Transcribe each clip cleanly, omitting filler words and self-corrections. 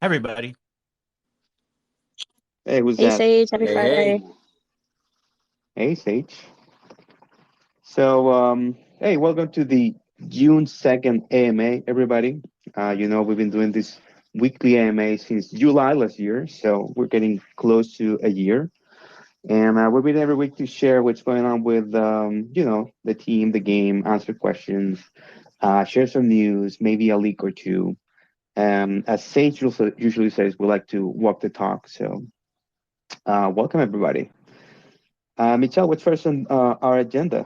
everybody. Hey, who's Hey that? Sage, happy Hey, Friday. hey. Hey, Sage. So, hey, welcome to the June 2nd AMA, everybody. We've been doing this weekly AMA since July last year, so we're getting close to a year. And we're meeting every week to share what's going on with, the team, the game, answer questions, share some news, maybe a leak or two. As Sage usually says, we like to walk the talk. So, welcome, everybody. Michelle, what's first on our agenda?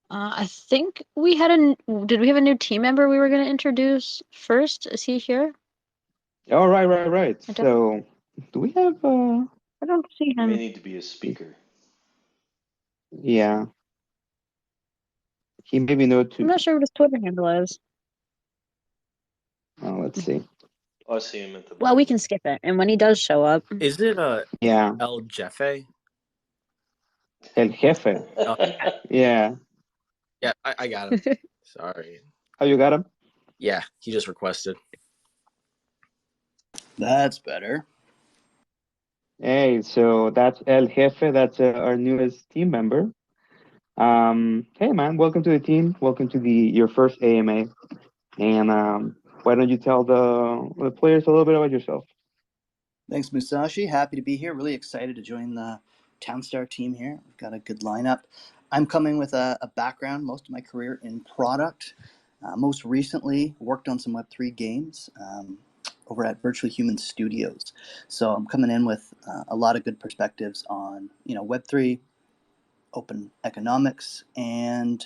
I think we had did we have a new team member we were going to introduce first? Is he here? Oh, right. I don't, So, do we have, I don't see You may him. need to be a speaker. yeah, he maybe know I'm to, not sure what his Twitter handle is. oh, let's see. I see him at the Well, we bottom. can skip it. And when he does show up, Is it Yeah, El Jefe? El Jefe. Oh, Yeah. yeah, I got him. Sorry. Oh, you got him? Yeah, he just requested. That's better. Hey, so that's El Jefe. That's our newest team member. Hey, man, welcome to the team. Welcome to your first AMA. And why don't you tell the players a little bit about yourself? Thanks, Musashi. Happy to be here. Really excited to join the Townstar team here. We've got a good lineup. I'm coming with a background, most of my career in product. Most recently, worked on some Web3 games over at Virtually Human Studios. So I'm coming in with a lot of good perspectives on Web3, open economics, and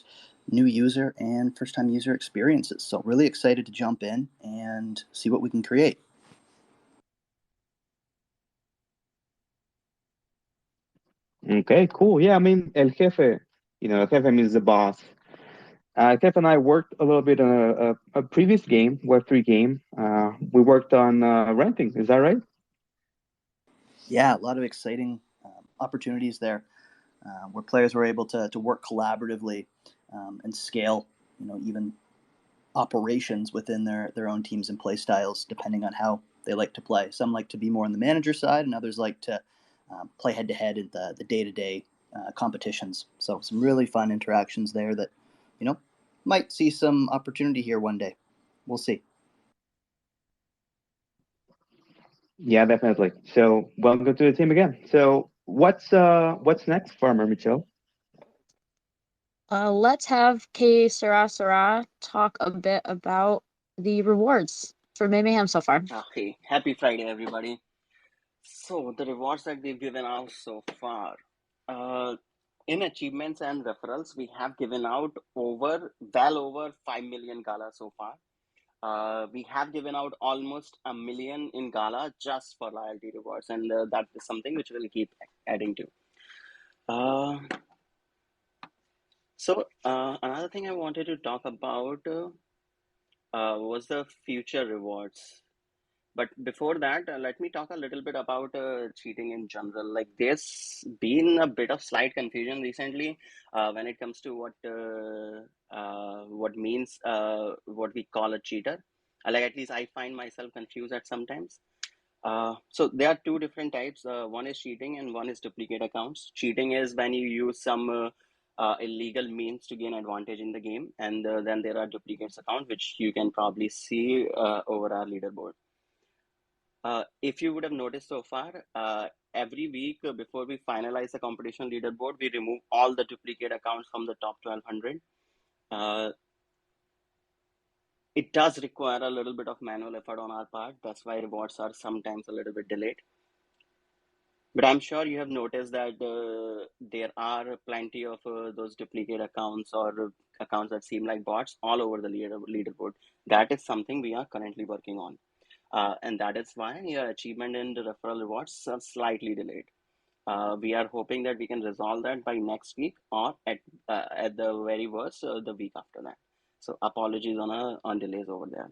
new user and first-time user experiences. So really excited to jump in and see what we can create. Okay, cool. Yeah, I mean, El Jefe, El Jefe means the boss. Kev and I worked a little bit on a previous game, Web3 game. We worked on renting. Is that right? Yeah, a lot of exciting opportunities there where players were able to work collaboratively and scale, even operations within their own teams and play styles, depending on how they like to play. Some like to be more on the manager side, and others like to play head to head in the day to day competitions. So some really fun interactions there that, might see some opportunity here one day. We'll see. Yeah, definitely. So welcome to the team again. So what's next, Farmer Mitchell? let's have K Sarah talk a bit about the rewards for Mayhem so far. Okay, happy Friday, everybody. So, the rewards that we've given out so far, uh, in achievements and referrals, we have given out well over 5 million Gala so far. We have given out almost a million in Gala just for loyalty rewards, and that is something which we'll keep adding to. Uh, Another thing I wanted to talk about was the future rewards. But before that, let me talk a little bit about cheating in general. Like, there's been a bit of slight confusion recently when it comes to what means what we call a cheater. Like, at least I find myself confused at sometimes. So there are two different types. One is cheating and one is duplicate accounts. Cheating is when you use some illegal means to gain advantage in the game, and then there are duplicates accounts, which you can probably see over our leaderboard. If you would have noticed so far, every week before we finalize the competition leaderboard, we remove all the duplicate accounts from the top 1200. Uh, it does require a little bit of manual effort on our part. That's why rewards are sometimes a little bit delayed. But I'm sure you have noticed that there are plenty of those duplicate accounts or accounts that seem like bots all over the leaderboard. That is something we are currently working on. And that is why your achievement and referral rewards are slightly delayed. We are hoping that we can resolve that by next week or at the very worst the week after that. So apologies on delays over there.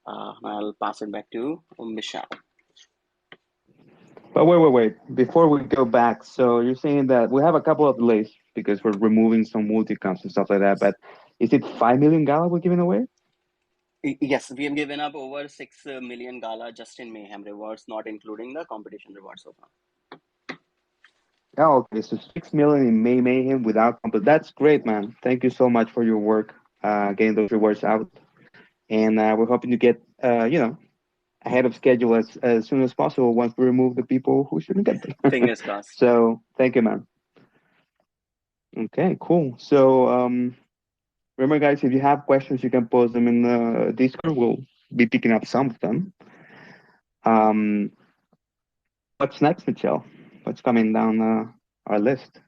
I'll pass it back to Michelle. But wait. Before we go back, so you're saying that we have a couple of delays because we're removing some multi-camps and stuff like that. But is it 5 million Gala we're giving away? Yes, we have given up over 6 million Gala just in Mayhem rewards, not including the competition rewards so far. Oh, okay. So 6 million in Mayhem without compl. That's great, man. Thank you so much for your work, getting those rewards out, and we're hoping to get, ahead of schedule as soon as possible once we remove the people who shouldn't get them. Fingers crossed. So thank you, man. Okay, cool. So remember, guys, if you have questions, you can post them in the Discord. We'll be picking up some of them. Um, what's next, Michelle? What's coming down our list?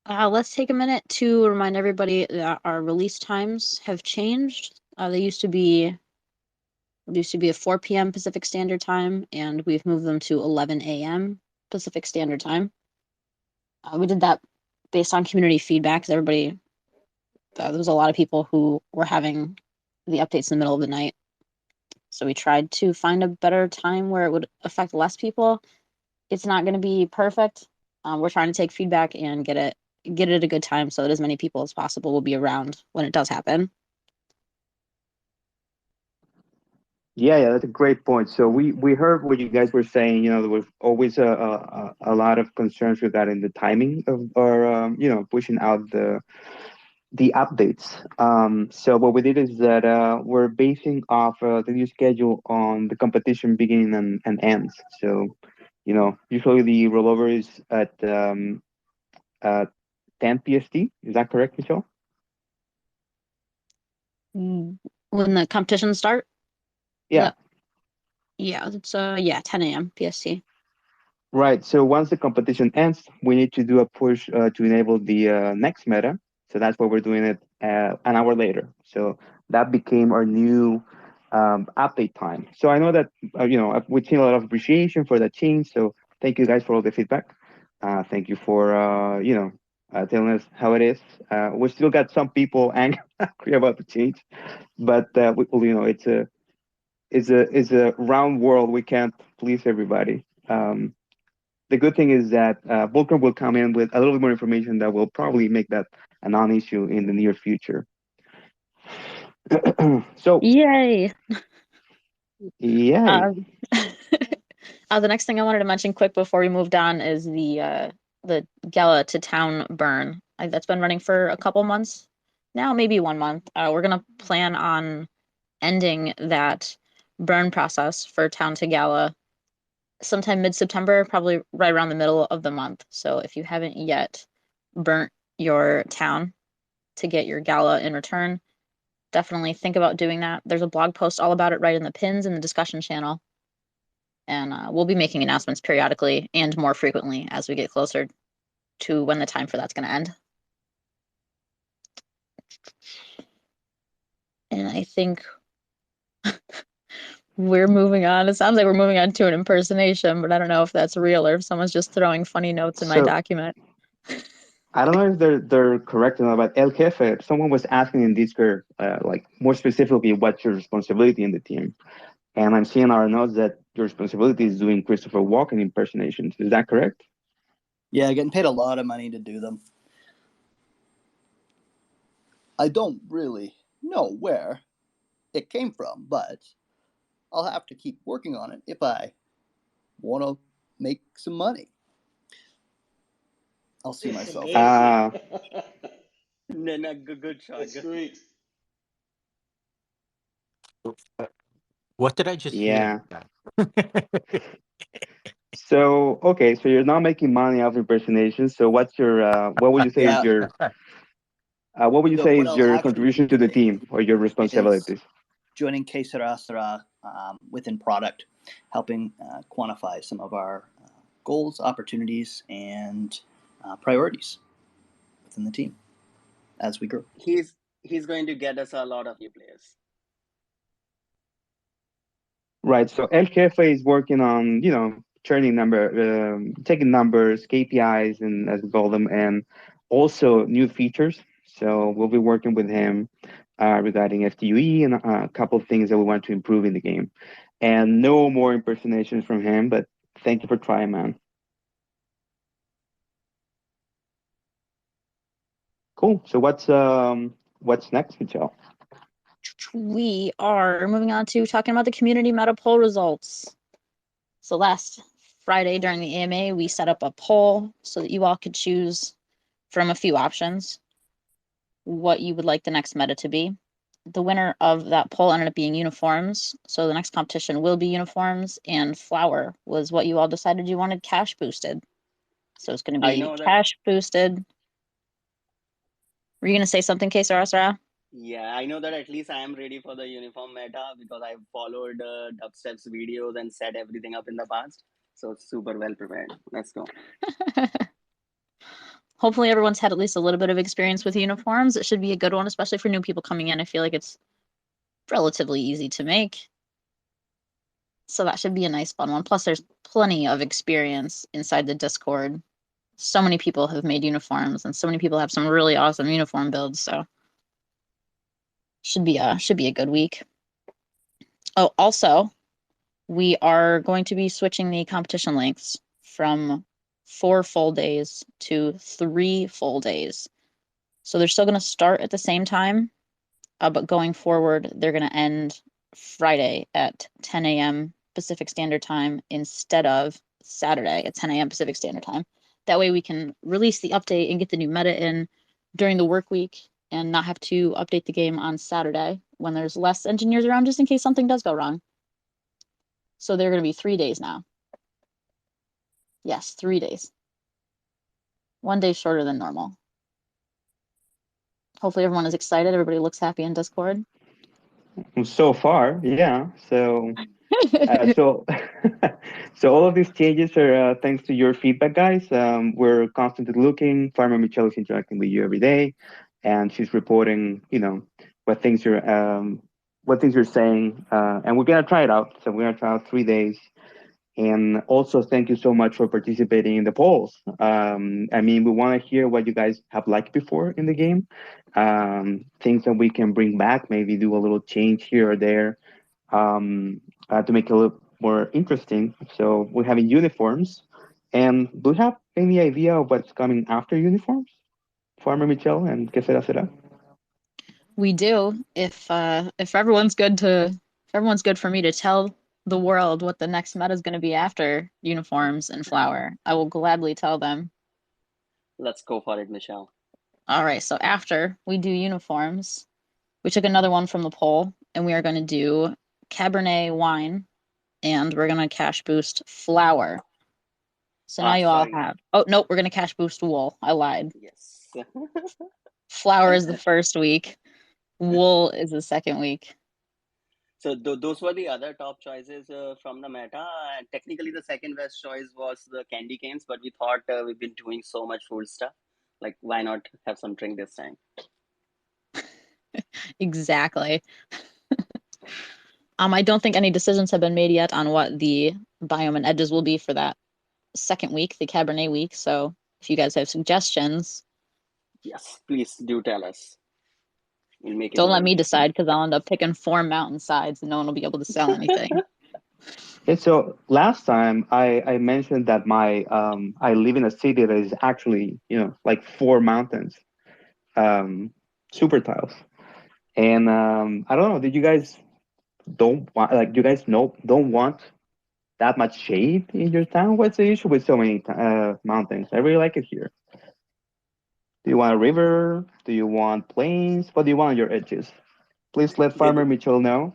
Let's take a minute to remind everybody that our release times have changed. They used to be a 4 p.m. Pacific Standard Time, and we've moved them to 11 a.m. Pacific Standard Time. We did that based on community feedback, because there was a lot of people who were having the updates in the middle of the night. So we tried to find a better time where it would affect less people. It's not going to be perfect. We're trying to take feedback and get it at a good time so that as many people as possible will be around when it does happen. Yeah, that's a great point. So we heard what you guys were saying. There was always a lot of concerns regarding the timing of our pushing out the updates. So what we did is that we're basing off the new schedule on the competition beginning and ends. So usually the rollover is at 10 PST. Is that correct, Michelle? When the competitions start? Yeah. Yeah, it's 10 a.m. PST. Right. So once the competition ends, we need to do a push to enable the next meta. So that's why we're doing it an hour later. So that became our new update time. So I know that we've seen a lot of appreciation for that change. So thank you guys for all the feedback. Thank you for telling us how it is. We still got some people angry about the change, but it's a round world. We can't please everybody. The good thing is that Volcom will come in with a little bit more information that will probably make that a non-issue in the near future. So, Yay! yay. The next thing I wanted to mention quick before we moved on is the Gala to Town burn. That's been running for a couple months now, maybe 1 month. We're gonna plan on ending that burn process for Town to Gala sometime mid-September, probably right around the middle of the month. So if you haven't yet burnt your town to get your Gala in return, definitely think about doing that. There's a blog post all about it right in the pins in the discussion channel. And we'll be making announcements periodically and more frequently as we get closer to when the time for that's going to end. And I think we're moving on. It sounds like we're moving on to an impersonation, but I don't know if that's real or if someone's just throwing funny notes in my document. I don't know if they're correct or not, but El Jefe, someone was asking in Discord, like more specifically, what's your responsibility in the team? And I'm seeing our notes that your responsibility is doing Christopher Walken impersonations. Is that correct? Yeah, getting paid a lot of money to do them. I don't really know where it came from, but I'll have to keep working on it if I want to make some money. I'll see myself. No, good shot. That's great. What did I just hear? So okay, so you're not making money off impersonations. So what's your what would you say is your what would you say what is I'll your actually contribution be to the doing team or your is responsibilities? joining Que Sera within product, helping quantify some of our goals, opportunities, and priorities within the team as we grow. He's going to get us a lot of new players. Right. So El Jefe is working on, taking numbers, KPIs, and as we call them, and also new features. So we'll be working with him regarding FTUE and a couple of things that we want to improve in the game. And no more impersonations from him, but thank you for trying, man. Cool. So what's next, Michelle? we are moving on to talking about the community meta poll results. So last Friday during the AMA, we set up a poll so that you all could choose from a few options what you would like the next meta to be. The winner of that poll ended up being uniforms. So the next competition will be uniforms, and flower was what you all decided you wanted cash boosted. So it's going to I be know that. cash boosted. Were you going to say something, Kesara? Yeah, I know that at least I am ready for the uniform meta because I've followed Dubstep's videos and set everything up in the past. So super well prepared. Let's go. Hopefully everyone's had at least a little bit of experience with uniforms. It should be a good one, especially for new people coming in. I feel like it's relatively easy to make. So that should be a nice fun one. Plus there's plenty of experience inside the Discord. So many people have made uniforms and so many people have some really awesome uniform builds. So should be a good week. Oh, also, we are going to be switching the competition lengths from 4 full days to 3 full days. So they're still going to start at the same time, but going forward, they're going to end Friday at 10 a.m. Pacific Standard Time instead of Saturday at 10 a.m. Pacific Standard Time. That way we can release the update and get the new meta in during the work week and not have to update the game on Saturday when there's less engineers around just in case something does go wrong. So they're going to be 3 days now. Yes, 3 days. 1 day shorter than normal. Hopefully everyone is excited. Everybody looks happy in Discord. So far, yeah. So so so all of these changes are thanks to your feedback, guys. We're constantly looking. Farmer Michelle is interacting with you every day, and she's reporting, what things you're saying, and we're gonna try it out. So we're gonna try out 3 days. And also, thank you so much for participating in the polls. I mean, we want to hear what you guys have liked before in the game, things that we can bring back, maybe do a little change here or there, to make it a little more interesting. So we're having uniforms. And do you have any idea of what's coming after uniforms? Farmer Michelle and Que Sera Sera? We do. If everyone's good for me to tell the world what the next meta is going to be after uniforms and flower, I will gladly tell them. Let's go for it, Michelle. All right, so after we do uniforms, we took another one from the poll, and we are going to do Cabernet wine, and we're going to cash boost flower. So now you all Sorry. have. Oh, nope, we're going to cash boost wool. I lied. Yes. Flower is the first week. Wool is the second week. So those were the other top choices from the meta. And technically, the second best choice was the candy canes, but we thought we've been doing so much food stuff. Like, why not have some drink this time? Exactly. I don't think any decisions have been made yet on what the biome and edges will be for that second week, the Cabernet week. So if you guys have suggestions, Yes, please do tell us. We'll make it don't more let me interesting. decide because I'll end up picking 4 mountainsides and no one will be able to sell anything. Okay, so last time I mentioned that I live in a city that is actually, like 4 mountains, super tiles. And I don't know, did you guys don't want, like, you guys know don't want that much shade in your town? What's the issue with so many mountains? I really like it here. Do you want a river? Do you want plains? What do you want on your edges? Please let Farmer They'll, Mitchell know.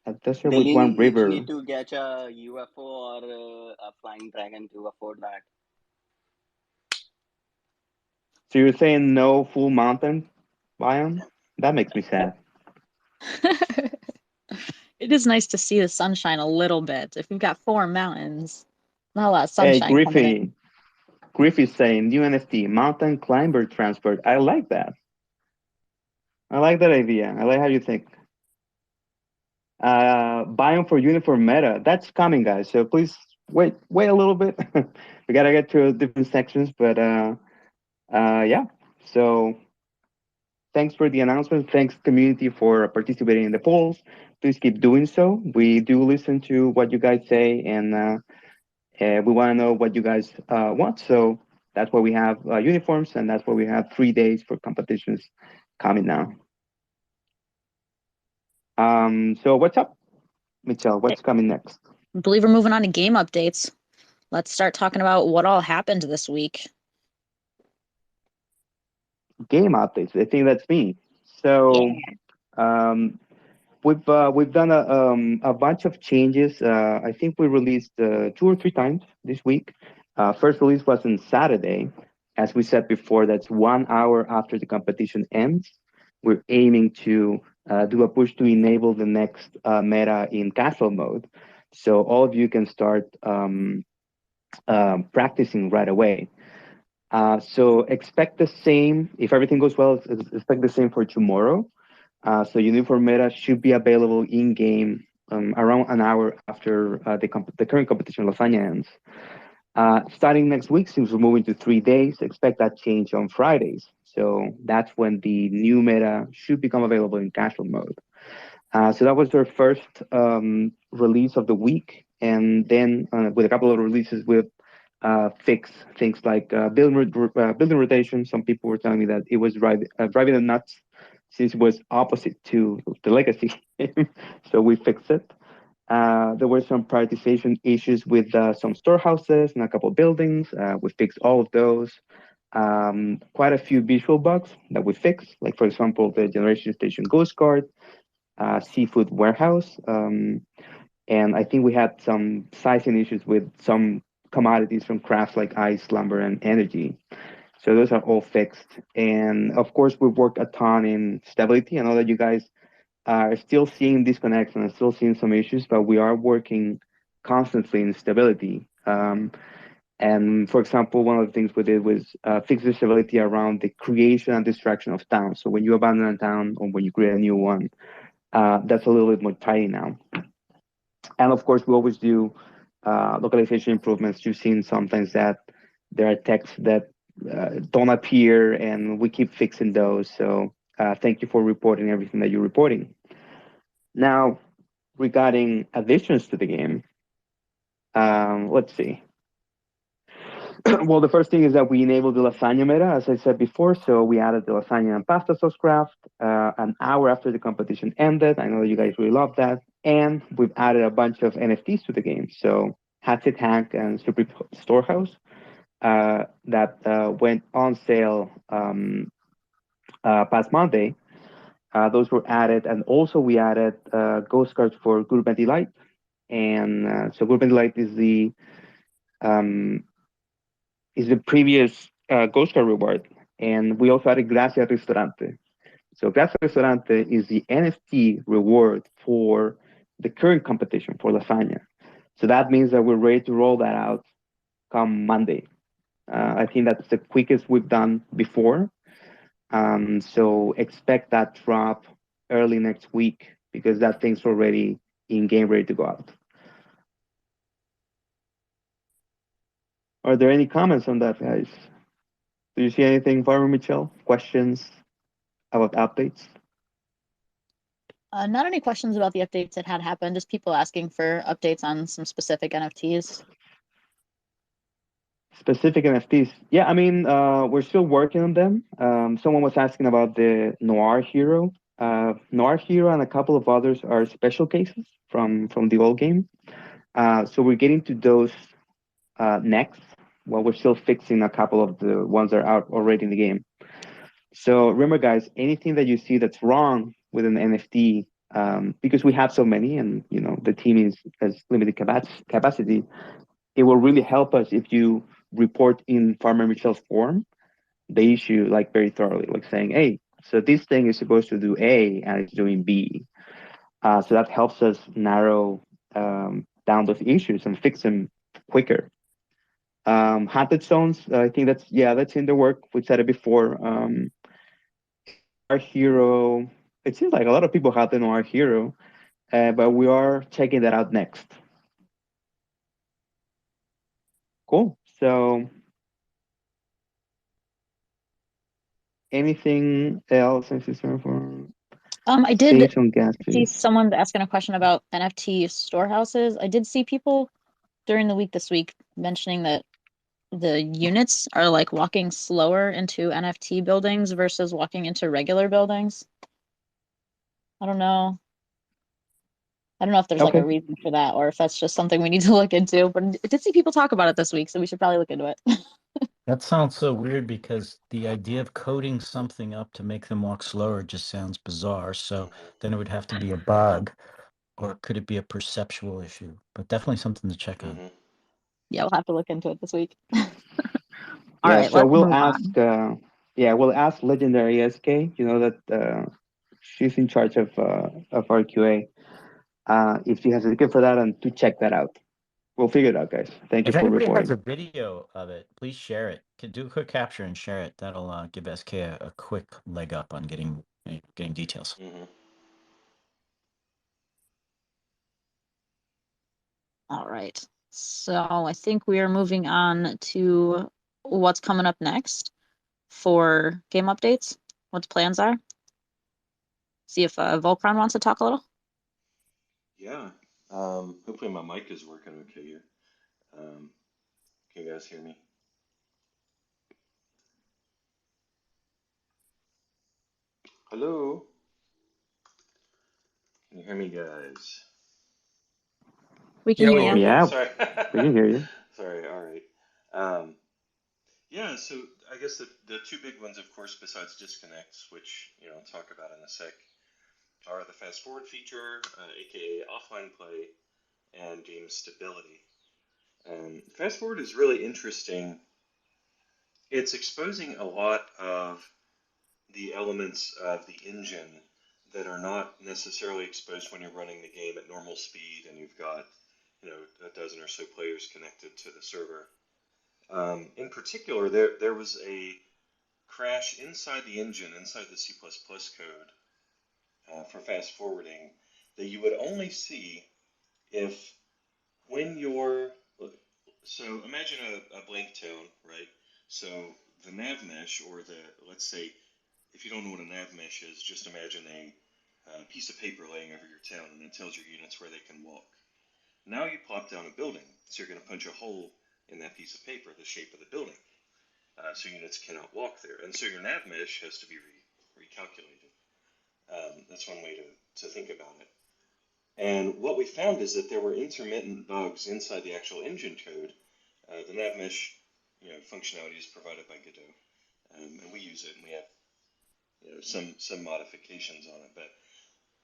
A desert they'll with one each river. need to get a UFO or a flying dragon to afford that. So you're saying no full mountain biome? That makes me sad. It is nice to see the sunshine a little bit. If we've got 4 mountains, not a lot of Hey, sunshine coming in. Griffey saying UNFT, mountain climber transport. I like that. I like that idea. I like how you think. Biome for uniform meta. That's coming, guys. So please wait a little bit. We gotta get to different sections, but yeah. So thanks for the announcement. Thanks community for participating in the polls. Please keep doing so. We do listen to what you guys say, and we want to know what you guys want. So that's why we have uniforms, and that's why we have 3 days for competitions coming now. So what's up, Michelle? What's coming next? I believe we're moving on to game updates. Let's start talking about what all happened this week. Game updates. I think that's me. So um, we've done a bunch of changes. I think we released 2 or 3 times this week. First release was on Saturday. As we said before, that's 1 hour after the competition ends. We're aiming to do a push to enable the next meta in casual mode, so all of you can start practicing right away. So expect the same, if everything goes well, expect the same for tomorrow. So Uniform Meta should be available in game around an hour after the current competition Lasagna ends. Starting next week, since we're moving to 3 days, expect that change on Fridays. So that's when the new meta should become available in casual mode. So that was our first release of the week, and then with a couple of releases with fix things like building rotation. Some people were telling me that it was driving them nuts since it was opposite to the legacy game. So we fixed it. There were some prioritization issues with some storehouses and a couple of buildings. We fixed all of those. Quite a few visual bugs that we fixed, like for example, the generation station ghost guard, seafood warehouse. And I think we had some sizing issues with some commodities from crafts like ice, lumber, and energy. So those are all fixed. And of course, we worked a ton in stability. I know that you guys are still seeing disconnects and are still seeing some issues, but we are working constantly in stability. And for example, one of the things we did was fix the stability around the creation and destruction of towns. So when you abandon a town or when you create a new one, that's a little bit more tidy now. And of course, we always do localization improvements. You've seen sometimes that there are texts that don't appear, and we keep fixing those. So thank you for reporting everything that you're reporting. Now, regarding additions to the game, let's see. Well, the first thing is that we enabled the lasagna meta, as I said before. So we added the lasagna and pasta sauce craft an hour after the competition ended. I know that you guys really love that. And we've added a bunch of NFTs to the game. So Hatchet Hank and Super Storehouse that went on sale past Monday. Those were added. And also we added ghost cards for Gourmet Delight. And so Gourmet Delight um, is the previous Ghost Card reward. And we also added Gracias Restaurante. So Gracias Restaurante is the NFT reward for the current competition for lasagna. So that means that we're ready to roll that out come Monday. I think that's the quickest we've done before. So expect that drop early next week because that thing's already in game ready to go out. Are there any comments on that, guys? Do you see anything, Farmer Michelle? Questions about updates? Not any questions about the updates that had happened, just people asking for updates on some specific NFTs. Specific NFTs. Yeah, I mean, we're still working on them. Someone was asking about the Noir Hero. Noir Hero and a couple of others are special cases from the old game. So we're getting to those next. While we're still fixing a couple of the ones that are out already in the game. So remember, guys, anything that you see that's wrong with an NFT, because we have so many, and you know the team has limited capacity, it will really help us if you report in Farmer Michelle's form the issue like very thoroughly, like saying, "Hey, so this thing is supposed to do A and it's doing B." So that helps us narrow down those issues and fix them quicker. Haunted zones, I think that's in the work. We said it before. Our hero, it seems like a lot of people have the Noir Hero, but we are checking that out next. Cool. So, anything else? I did Safe on gas see fees. someone asking a question about NFT storehouses. I did see people during the week this week mentioning that the units are like walking slower into NFT buildings versus walking into regular buildings. I don't know I don't know if there's like Okay. a reason for that or if that's just something we need to look into, but I did see people talk about it this week, so we should probably look into it. That sounds so weird because the idea of coding something up to make them walk slower just sounds bizarre. So then it would have to be a bug, or could it be a perceptual issue? But definitely something to check on. Yeah, we'll have to look into it this week. All Yeah, right, so let's we'll move ask. on. We'll ask Legendary SK. You know that she's in charge of RQA. If she has a ticket for that, and to check that out. We'll figure it out, guys. Thank you If for anybody has reporting. a video of it, please share it. Can do a quick capture and share it. That'll give SK a quick leg up on getting details. All right. So I think we are moving on to what's coming up next for game updates, what the plans are. See if Volcron wants to talk a little. Yeah. Hopefully my mic is working okay here. Can you guys hear me? Hello? Can you hear me, guys? We can Yeah, hear we you. hear you. Yeah, Sorry. we can hear you. Sorry, all right. Yeah, so I guess the two big ones, of course, besides disconnects, which I'll talk about in a sec, are the fast forward feature, aka offline play, and game stability. Fast forward is really interesting. It's exposing a lot of the elements of the engine that are not necessarily exposed when you're running the game at normal speed and you've got a dozen or so players connected to the server. In particular, there was a crash inside the engine, inside the C++ code for fast forwarding that you would only see if when you're so imagine a blank tone, right? So the nav mesh, or let's say, if you don't know what a nav mesh is, just imagine a piece of paper laying over your town, and it tells your units where they can walk. Now you plop down a building, so you're going to punch a hole in that piece of paper, the shape of the building, so units cannot walk there, and so your nav mesh has to be recalculated. That's one way to think about it. And what we found is that there were intermittent bugs inside the actual engine code. The nav mesh, functionality is provided by Godot, and we use it, and we have some modifications on it. But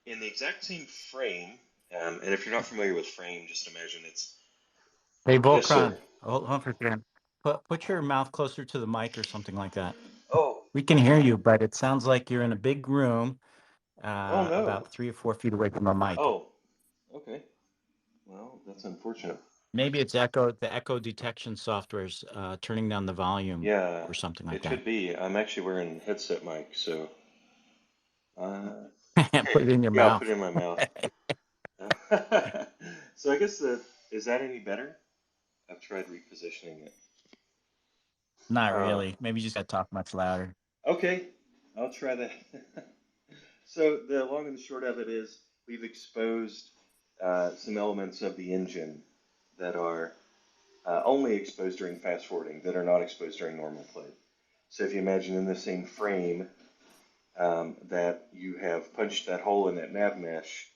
in the exact same frame, and if you're not familiar with frame, just imagine it's Hey, yes, sir. Volcron, hold on for a second. Put your mouth closer to the mic or something like that. Oh, We can hear you, but it sounds like you're in a big room, oh no. about 3 or 4 feet away from a mic. Oh, okay. Well, that's unfortunate. Maybe it's the echo detection software's turning down the volume Yeah, or something like it that. could be. I'm actually wearing headset mic, so Put it in your yeah, I'll put mouth. it in my mouth. So I guess is that any better? I've tried repositioning it. Not really. Maybe you just got to talk much louder. Okay, I'll try that. So the long and the short of it is we've exposed some elements of the engine that are only exposed during fast forwarding, that are not exposed during normal play. So if you imagine in the same frame that you have punched that hole in that nav mesh,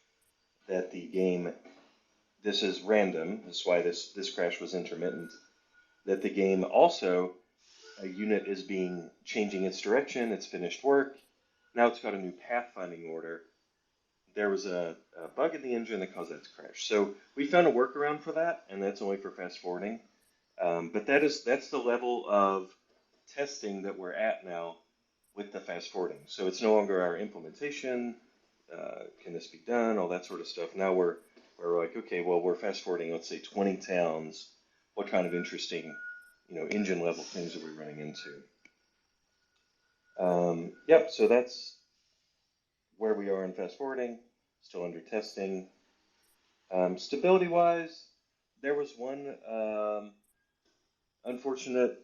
that the game, this is random, that's why this crash was intermittent, that the game also, a unit is changing its direction, it's finished work, now it's got a new pathfinding order. There was a bug in the engine that caused that to crash. So we found a workaround for that, and that's only for fast forwarding. But that's the level of testing that we're at now with the fast forwarding. So it's no longer our implementation. Can this be done? All that sort of stuff. Now we're like, okay, well, we're fast forwarding, let's say 20 towns. What kind of interesting, engine level things are we running into? Yep. So that's where we are in fast forwarding. Still under testing. Stability wise, there was one unfortunate,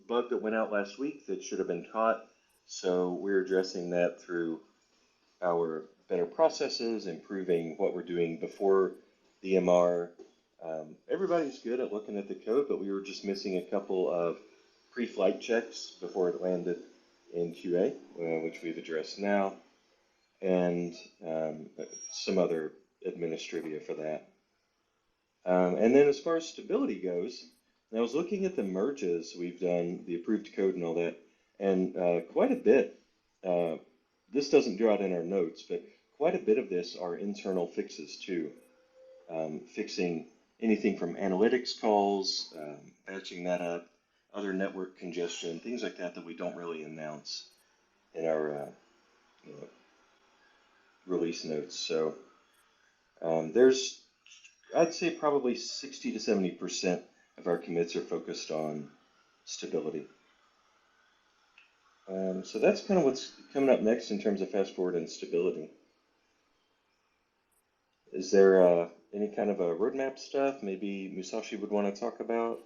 bug that went out last week that should have been caught. So we're addressing that through our better processes, improving what we're doing before the MR. Everybody's good at looking at the code, but we were just missing a couple of pre-flight checks before it landed in QA, which we've addressed now, and some other administrivia for that. And then as far as stability goes, I was looking at the merges we've done, the approved code and all that, and quite a bit. Uh, this doesn't go out in our notes, but quite a bit of this are internal fixes too. Fixing anything from analytics calls, batching that up, other network congestion, things like that that we don't really announce in our you know, release notes. So there's, I'd say probably 60 to 70% of our commits are focused on stability. So that's kind of what's coming up next in terms of fast forward and stability. Is there any kind of a roadmap stuff maybe Musashi would want to talk about?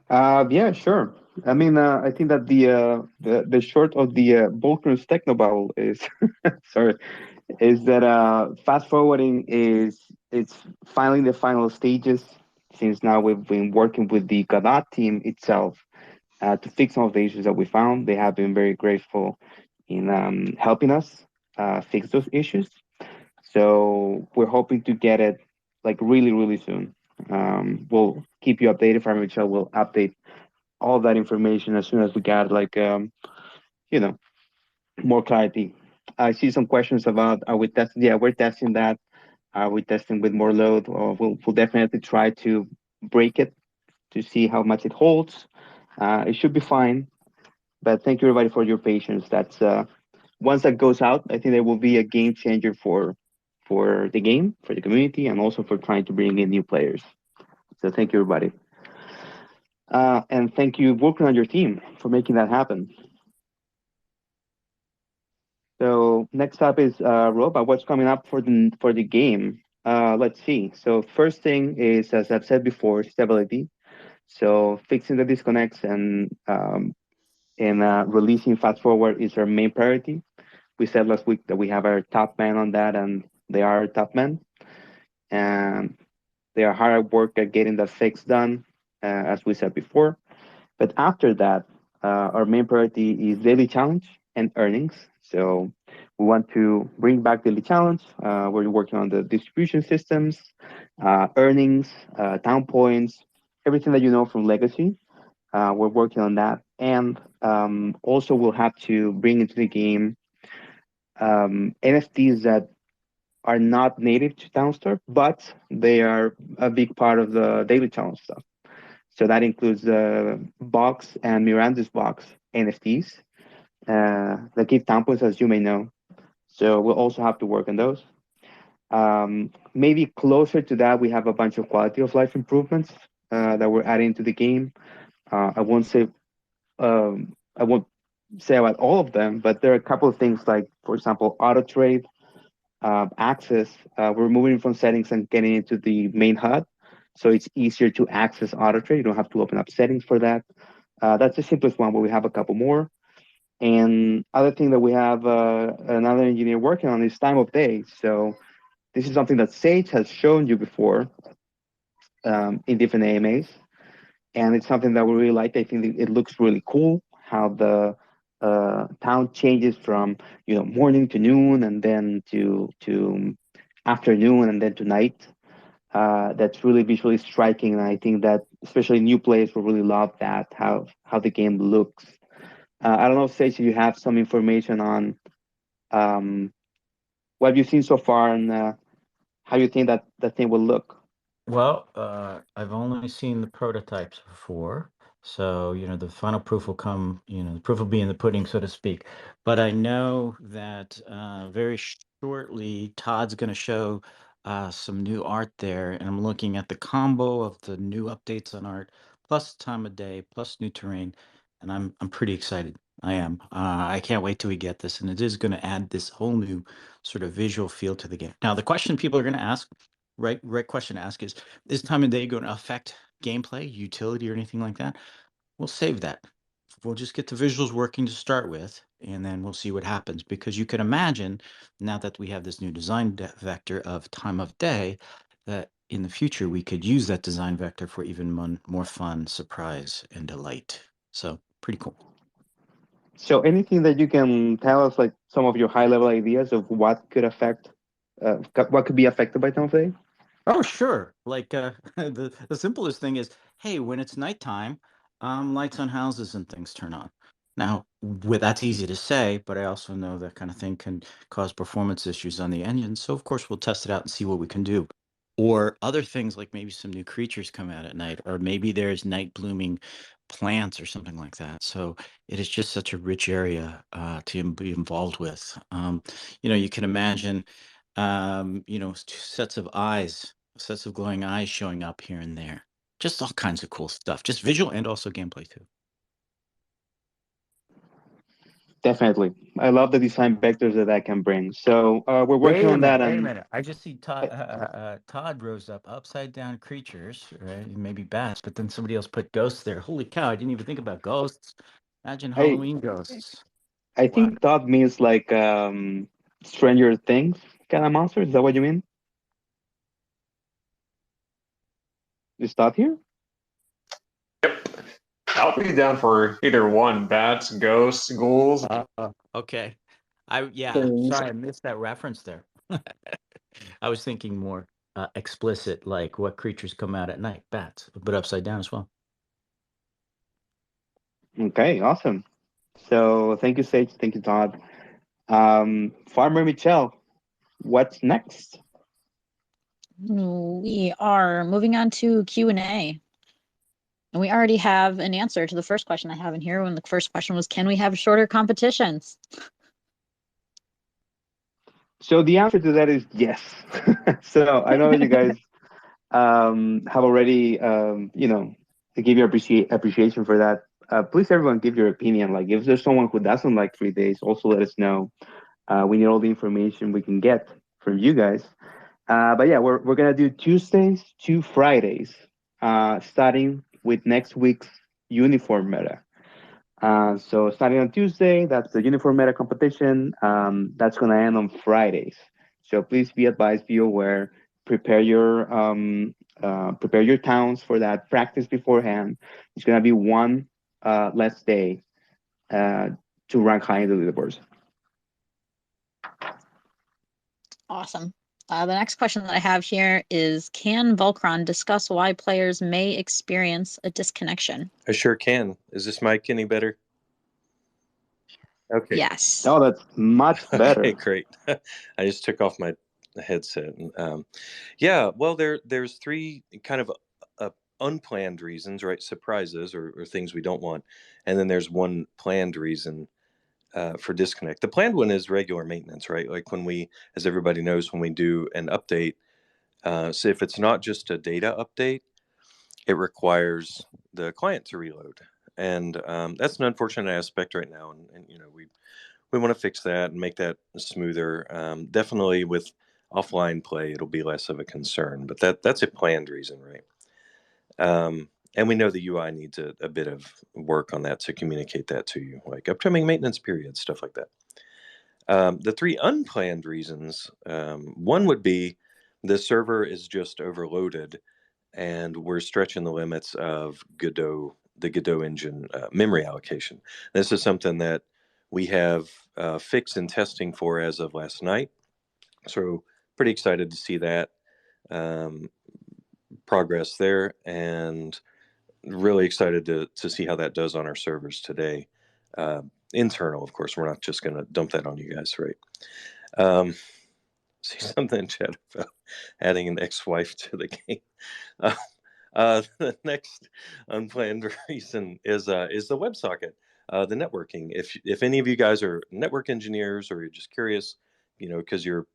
Yeah, sure. I mean, I think that the short of the Volcran's Technobabble is sorry, is that fast forwarding is it's finally the final stages. Since now we've been working with the Gala team itself to fix some of the issues that we found. They have been very grateful in helping us fix those issues. So we're hoping to get it like really, really soon. We'll keep you updated from Michelle. We'll update all that information as soon as we get like you know more clarity. I see some questions about are we testing? Yeah, we're testing that. Are we testing with more load? Or we'll definitely try to break it to see how much it holds. It should be fine. But thank you everybody for your patience. That's once that goes out, I think it will be a game changer for the game, for the community, and also for trying to bring in new players. So thank you everybody. And thank you, working on your team, for making that happen. So next up is Roba. What's coming up for the game? Let's see. So first thing is, as I've said before, stability. So fixing the disconnects and releasing fast forward is our main priority. We said last week that we have our top man on that, and they are our top men, and they are hard at work at getting that fix done, as we said before. But after that, our main priority is daily challenge and earnings. So we want to bring back daily challenge. We're working on the distribution systems, earnings, town points, everything that you know from legacy. We're working on that, and also we'll have to bring into the game NFTs that are not native to Downstar, but they are a big part of the daily challenge stuff. So that includes the box and Miranda's box NFTs that give tampons, as you may know. So we'll also have to work on those. Maybe closer to that, we have a bunch of quality of life improvements that we're adding to the game. I won't say about all of them, but there are a couple of things like, for example, auto trade, access. We're moving from settings and getting into the main HUD, so it's easier to access auto trade. You don't have to open up settings for that. That's the simplest one, but we have a couple more. And other thing that we have another engineer working on is time of day. So this is something that Sage has shown you before in different AMAs, and it's something that we really like. I think it looks really cool how the town changes from morning to noon, and then to afternoon, and then to night. That's really visually striking, and I think that especially new players will really love that how the game looks. I don't know, Sage, if you have some information on um, what you've seen so far and how you think that the thing will look. Well, I've only seen the prototypes before, so the final proof will come. The proof will be in the pudding, so to speak. But I know that very shortly Todd's going to show some new art there, and I'm looking at the combo of the new updates on art, plus time of day, plus new terrain, and I'm pretty excited. I am. I can't wait till we get this, and it is going to add this whole new sort of visual feel to the game. Now, the question people are going to ask. Right question to ask is time of day going to affect gameplay, utility, or anything like that? We'll save that. We'll just get the visuals working to start with, and then we'll see what happens. Because you can imagine, now that we have this new design vector of time of day, that in the future we could use that design vector for even more fun, surprise, and delight. So pretty cool. So anything that you can tell us, like some of your high level ideas of what could affect, what could be affected by time of day? Oh, sure. Like the simplest thing is, hey, when it's nighttime, lights on houses and things turn on. Now, that's easy to say, but I also know that kind of thing can cause performance issues on the engine. So of course we'll test it out and see what we can do. Or other things like maybe some new creatures come out at night, or maybe there's night blooming plants or something like that. So it is just such a rich area to be involved with. You can imagine sets of eyes, sets of glowing eyes showing up here and there. Just all kinds of cool stuff, just visual and also gameplay too. Definitely. I love the design vectors that can bring. So we're working on that. Wait a And minute. I just see Todd rose up upside down creatures, right? Maybe bats, but then somebody else put ghosts there. Holy cow, I didn't even think about ghosts. Imagine I Halloween ghosts. I Wow. think Todd means like Stranger Things kind of monster. Is that what you mean? Is Todd here? Yep. I'll be down for either one: bats, ghosts, ghouls. Okay. Things. Sorry, I missed that reference there. I was thinking more explicit, like what creatures come out at night, bats, but upside down as well. Okay, awesome. So thank you, Sage. Thank you, Todd. Farmer Michelle, what's next? We are moving on to Q&A. And we already have an answer to the first question I have in here. When the first question was, can we have shorter competitions? So the answer to that is yes. So I know that you guys have already, to give your appreciation for that. Please, everyone, give your opinion. Like, if there's someone who doesn't like 3 days, also let us know. We need all the information we can get from you guys. But yeah, we're gonna do Tuesdays to Fridays, starting with next week's uniform meta. So starting on Tuesday, that's the uniform meta competition. That's gonna end on Fridays. So please be advised, be aware, prepare your prepare your towns for that. Practice beforehand. It's gonna be one less day to rank high in the leaderboards. Awesome. The next question that I have here is, can Volcron discuss why players may experience a disconnection? I sure can. Is this mic any better? Okay. Yes. Oh, that's much better. Okay, great. I just took off my headset. Yeah, well, there's three kind of unplanned reasons, right? Surprises or things we don't want, and then there's one planned reason for disconnect. The planned one is regular maintenance, right? Like when we, as everybody knows, when we do an update, so if it's not just a data update, it requires the client to reload, and that's an unfortunate aspect right now. And we want to fix that and make that smoother. Definitely with offline play, it'll be less of a concern, but that's a planned reason, right? And we know the UI needs a bit of work on that to communicate that to you, like upcoming maintenance periods, stuff like that. The three unplanned reasons, one would be the server is just overloaded and we're stretching the limits of the Godot engine memory allocation. This is something that we have fixed and testing for as of last night. So pretty excited to see that progress there, and really excited to see how that does on our servers today. Internal, of course, we're not just going to dump that on you guys, right? See something in chat about adding an ex-wife to the game. The next unplanned reason is the WebSocket, the networking. If any of you guys are network engineers or you're just curious, because you're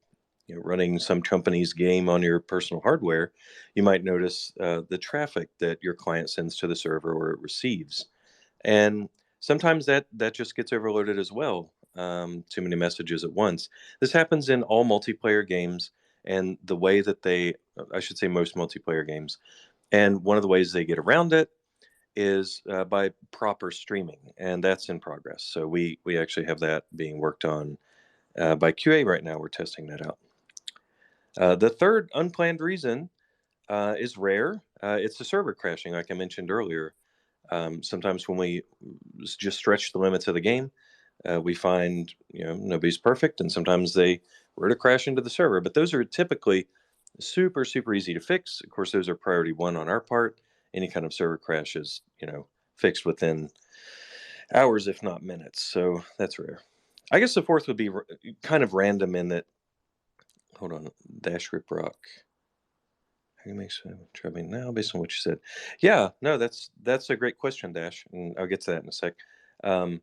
running some company's game on your personal hardware, you might notice the traffic that your client sends to the server or it receives, and sometimes that just gets overloaded as well. Too many messages at once. This happens in all multiplayer games, and the way that I should say most multiplayer games, and one of the ways they get around it is by proper streaming, and that's in progress. So we actually have that being worked on by QA right now. We're testing that out. The third unplanned reason is rare. It's the server crashing, like I mentioned earlier. Sometimes when we just stretch the limits of the game, we find nobody's perfect, and sometimes they were to crash into the server. But those are typically super easy to fix. Of course, those are priority one on our part. Any kind of server crash is fixed within hours, if not minutes. So that's rare. I guess the fourth would be kind of random in that. Hold on, Dash Rip Rock. How do you make traveling now based on what you said? Yeah, no, that's a great question, Dash, and I'll get to that in a sec. And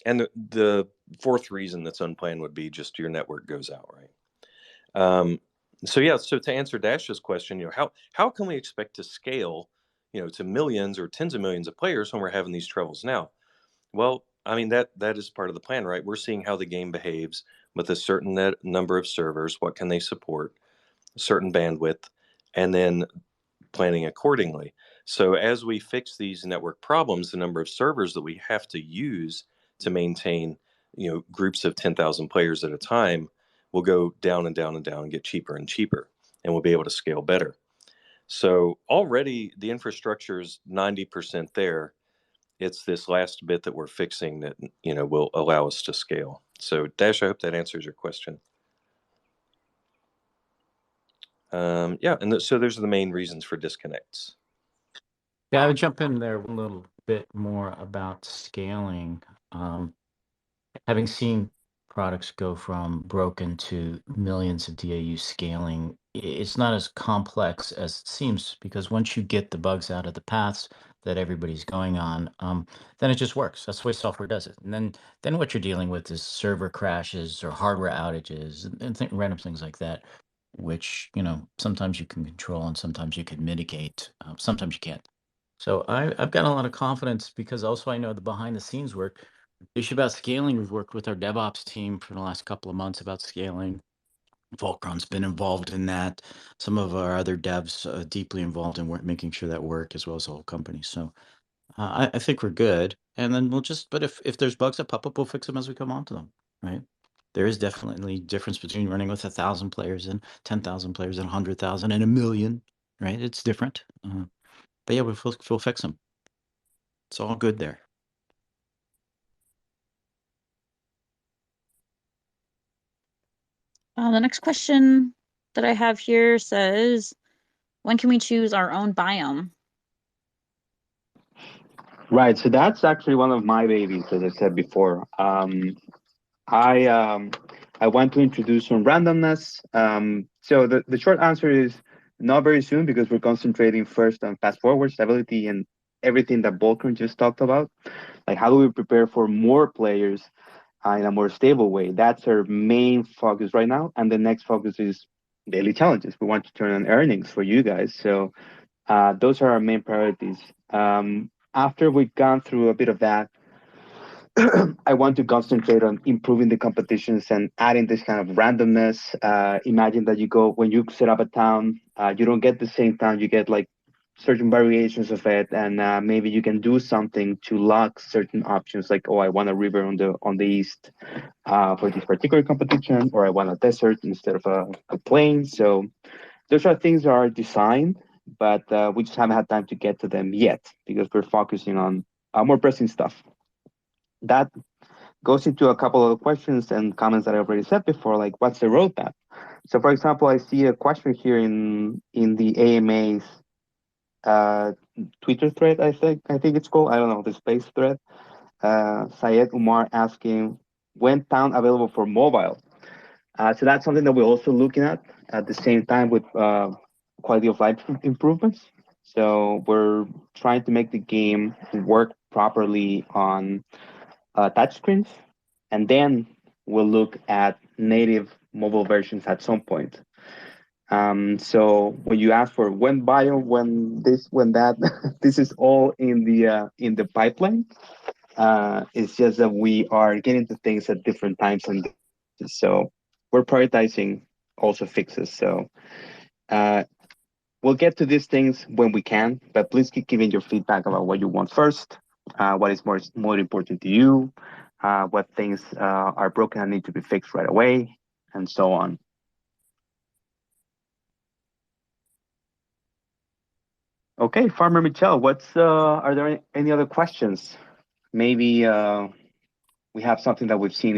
the fourth reason that's unplanned would be just your network goes out, right? So yeah, so to answer Dash's question, how can we expect to scale, to millions or tens of millions of players when we're having these troubles now? Well, I mean that is part of the plan, right? We're seeing how the game behaves with a certain number of servers, what can they support, a certain bandwidth, and then planning accordingly. So as we fix these network problems, the number of servers that we have to use to maintain, groups of 10,000 players at a time will go down and down and down and get cheaper and cheaper, and we'll be able to scale better. So already the infrastructure is 90% there. It's this last bit that we're fixing that, will allow us to scale. So Dash, I hope that answers your question. Yeah, and so those are the main reasons for disconnects. Yeah, I would jump in there a little bit more about scaling. Having seen products go from broken to millions of DAU scaling, it's not as complex as it seems, because once you get the bugs out of the paths that everybody's going on, then it just works. That's the way software does it. And then what you're dealing with is server crashes or hardware outages and random things like that, which sometimes you can control and sometimes you can mitigate. Sometimes you can't. So I've got a lot of confidence because also I know the behind the scenes work. The issue about scaling, we've worked with our DevOps team for the last couple of months about scaling. Volcron's been involved in that. Some of our other devs deeply involved in making sure that work, as well as the whole company. So I think we're good. And then but if there's bugs that pop up, we'll fix them as we come onto them, right? There is definitely difference between running with 1,000 players and 10,000 players and 100,000 and a million, right? It's different. But yeah, we'll fix them. It's all good there. The next question that I have here says, when can we choose our own biome? Right. So that's actually one of my babies, as I said before. I want to introduce some randomness. So the short answer is not very soon, because we're concentrating first on fast forward stability and everything that Volkran just talked about. Like, how do we prepare for more players in a more stable way? That's our main focus right now. And the next focus is daily challenges. We want to turn on earnings for you guys. So those are our main priorities. After we've gone through a bit of that, I want to concentrate on improving the competitions and adding this kind of randomness. Imagine that when you set up a town, you don't get the same town, you get like certain variations of it, and maybe you can do something to lock certain options, like, oh, I want a river on the east for this particular competition, or I want a desert instead of a plain. So those are things that are designed, but we just haven't had time to get to them yet because we're focusing on more pressing stuff. That goes into a couple of questions and comments that I already said before, like what's the roadmap? So, for example, I see a question here in the AMA's uh, Twitter thread. I think it's called. I don't know, the space thread. Syed Umar asking, when town available for mobile? So that's something that we're also looking at the same time with quality of life improvements. So we're trying to make the game work properly on touchscreens, and then we'll look at native mobile versions at some point. So when you ask for when bio, when this, when that, this is all in the pipeline. It's just that we are getting to things at different times, and so we're prioritizing also fixes. So uh, we'll get to these things when we can, but please keep giving your feedback about what you want first, what is more important to you, what things are broken and need to be fixed right away, and so on. Okay, Farmer Michelle, are there any other questions? Maybe we have something that we've seen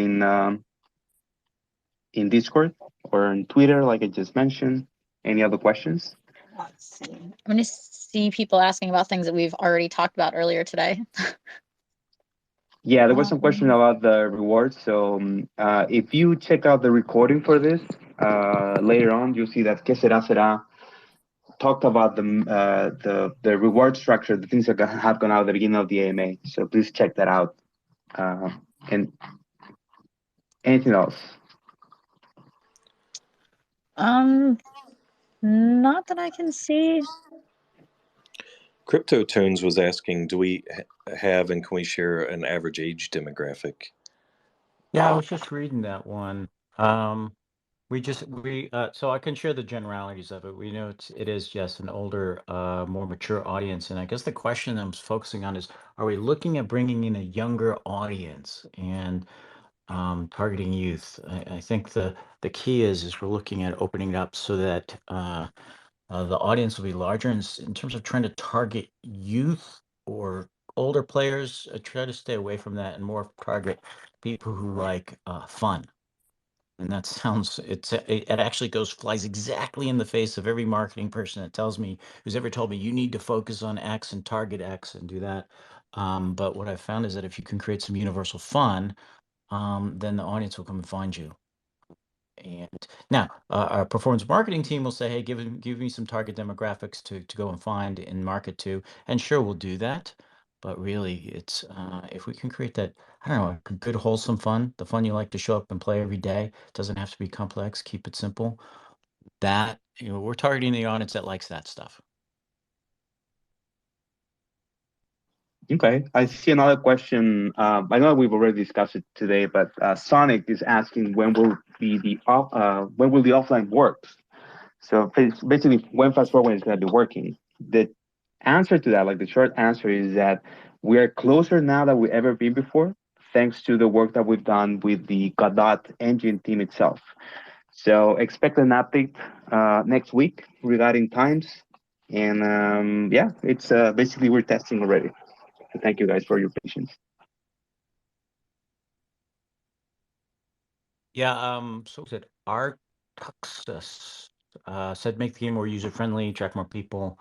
in Discord or in Twitter, like I just mentioned. Any other questions? Let's see. I'm going to see people asking about things that we've already talked about earlier today. Yeah, there was some question about the rewards. So if you check out the recording for this later on, you'll see that Que Será Será talked about the reward structure, the things that have gone out at the beginning of the AMA. So please check that out. And anything else? Not that I can see. Crypto Tones was asking, do we have and can we share an average age demographic? Yeah, I was just reading that one. So I can share the generalities of it. We know it is just an older, more mature audience, and I guess the question I'm focusing on is: are we looking at bringing in a younger audience and targeting youth? I think the key is we're looking at opening it up so that the audience will be larger. In terms of trying to target youth or older players, I try to stay away from that and more target people who like fun. And that sounds it actually flies exactly in the face of every marketing person that tells me, who's ever told me, you need to focus on X and target X and do that. But what I've found is that if you can create some universal fun, then the audience will come and find you. And now our performance marketing team will say, hey, give me some target demographics to go and find and market to. And sure, we'll do that. But really, it's if we can create that, I don't know, good, wholesome fun, the fun you like to show up and play every day. It doesn't have to be complex. Keep it simple. That, we're targeting the audience that likes that stuff. Okay, I see another question. I know we've already discussed it today, but Sonic is asking when will the offline work? So basically, when fast forward is going to be working. The answer to that, like the short answer, is that we are closer now than we've ever been before, thanks to the work that we've done with the Godot engine team itself. So expect an update next week regarding times, and yeah, it's basically we're testing already. So thank you guys for your patience. Yeah, so was it Artuxus said make the game more user-friendly, attract more people.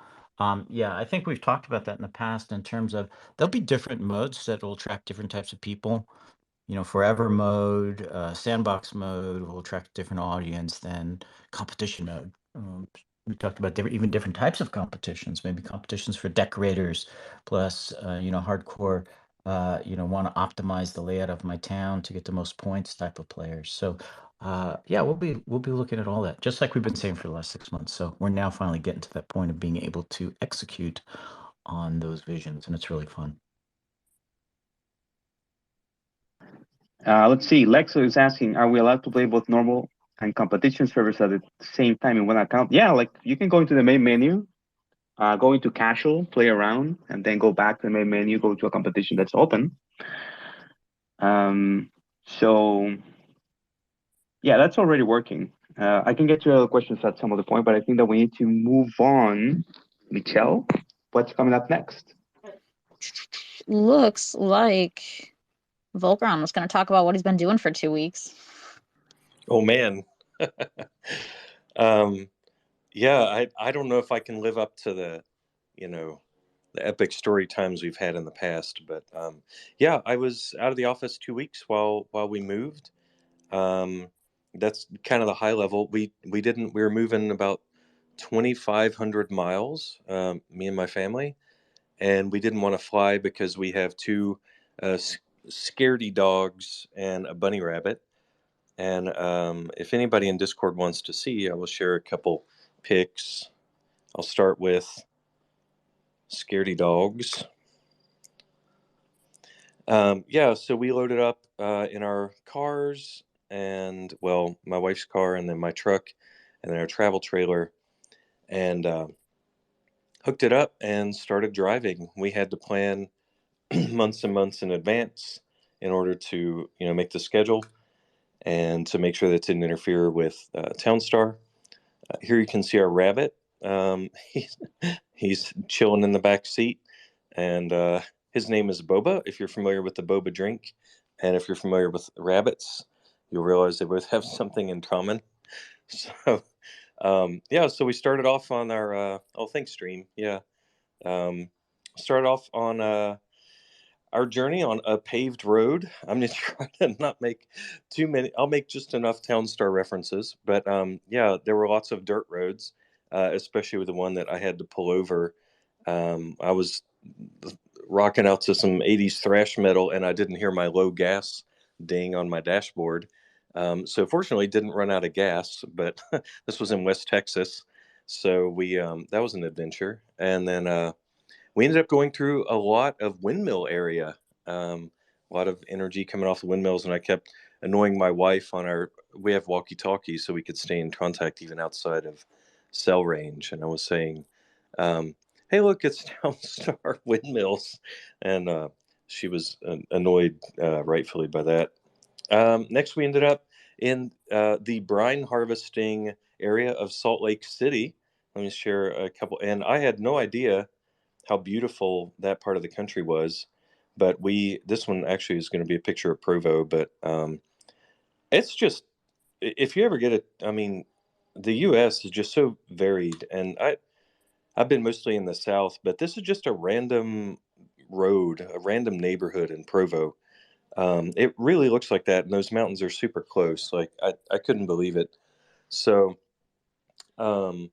Yeah, I think we've talked about that in the past in terms of there'll be different modes that will attract different types of people. Forever mode, sandbox mode will attract a different audience than competition mode. We talked about even different types of competitions, maybe competitions for decorators, plus, hardcore, want to optimize the layout of my town to get the most points type of players. So, yeah, we'll be looking at all that, just like we've been saying for the last 6 months. So we're now finally getting to that point of being able to execute on those visions, and it's really fun. Let's see. Lexo is asking, are we allowed to play both normal and competition servers at the same time in one account? Yeah, like you can go into the main menu, go into casual, play around, and then go back to the main menu, go to a competition that's open. So yeah, that's already working. I can get to other questions at some other point, but I think that we need to move on. Michelle, what's coming up next? Looks like Volcron was going to talk about what he's been doing for 2 weeks. Oh man. Yeah, I don't know if I can live up to the epic story times we've had in the past, but yeah, I was out of the office 2 weeks while we moved. That's kind of the high level. We were moving about 2,500 miles, me and my family, and we didn't want to fly because we have two scaredy dogs and a bunny rabbit. And if anybody in Discord wants to see, I will share a couple pics. I'll start with scaredy dogs. Yeah, so we loaded up in our cars, and well, my wife's car, and then my truck, and then our travel trailer, and hooked it up and started driving. We had to plan months and months in advance in order to make the schedule and to make sure that it didn't interfere with Townstar. Here you can see our rabbit. He's chilling in the back seat, and his name is Boba, if you're familiar with the boba drink. And if you're familiar with rabbits, you'll realize they both have something in common. So, yeah, so we started off on our, thanks, Stream. Yeah. Started off on our journey on a paved road. I'm just trying to not make too many. I'll make just enough Town Star references, but yeah, there were lots of dirt roads, especially with the one that I had to pull over. I was rocking out to some '80s thrash metal, and I didn't hear my low gas ding on my dashboard. So fortunately, didn't run out of gas. But this was in West Texas, so we that was an adventure, and then. We ended up going through a lot of windmill area, a lot of energy coming off the windmills, and I kept annoying my wife on our. We have walkie-talkies, so we could stay in contact even outside of cell range. And I was saying, "Hey, look, it's Downstar Windmills," and she was annoyed, rightfully, by that. Next, we ended up in the brine harvesting area of Salt Lake City. Let me share a couple, and I had no idea how beautiful that part of the country was. But this one actually is going to be a picture of Provo, but it's just, if you ever get it, I mean, the U.S. is just so varied, and I've been mostly in the South, but this is just a random road, a random neighborhood in Provo. It really looks like that, and those mountains are super close. Like I couldn't believe it. So, um,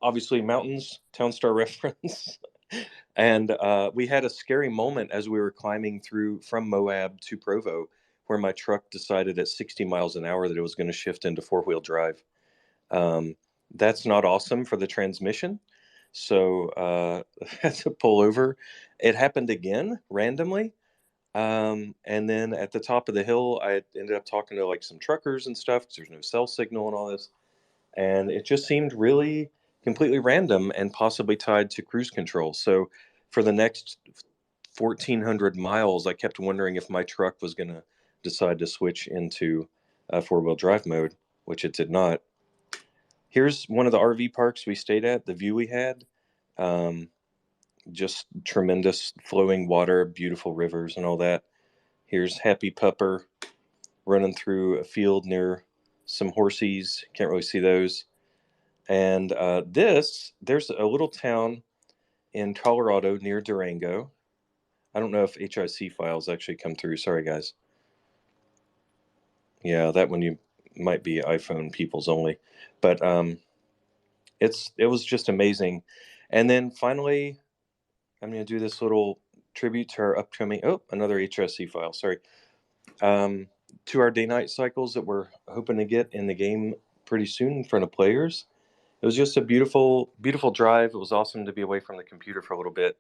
obviously, mountains, Town Star reference. And we had a scary moment as we were climbing through from Moab to Provo, where my truck decided at 60 miles an hour that it was going to shift into four-wheel drive. Um, that's not awesome for the transmission. So I had to pull over. It happened again randomly. And then at the top of the hill, I ended up talking to like some truckers and stuff because there's no cell signal and all this. And it just seemed really completely random and possibly tied to cruise control. So for the next 1,400 miles, I kept wondering if my truck was going to decide to switch into four-wheel drive mode, which it did not. Here's one of the RV parks we stayed at, the view we had. Um, just tremendous flowing water, beautiful rivers, and all that. Here's Happy Pupper running through a field near some horsies. Can't really see those. And there's a little town in Colorado near Durango. I don't know if HIC files actually come through. Sorry, guys. Yeah, that one you might be iPhone people's only. But it was just amazing. And then finally, I'm going to do this little tribute to our upcoming. Oh, another HIC file. Sorry. To our day-night cycles that we're hoping to get in the game pretty soon in front of players. It was just a beautiful, beautiful drive. It was awesome to be away from the computer for a little bit.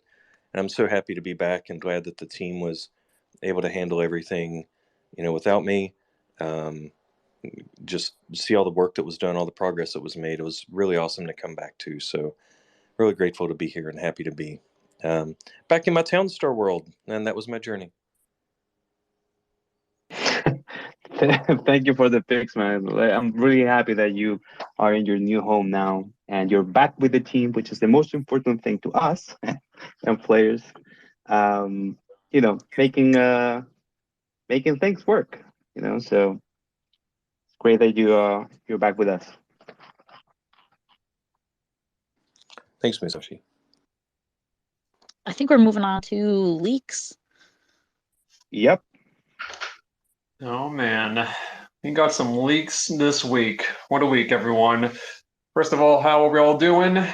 And I'm so happy to be back and glad that the team was able to handle everything, without me. Just see all the work that was done, all the progress that was made. It was really awesome to come back to. So really grateful to be here and happy to be back in my Town Star world. And that was my journey. Thank you for the pics, man. I'm really happy that you are in your new home now and you're back with the team, which is the most important thing to us and players. Um, making things work. So it's great that you're back with us. Thanks, Misashi. I think we're moving on to leaks. Yep. Oh man, we got some leaks this week. What a week, everyone. First of all, how are we all doing?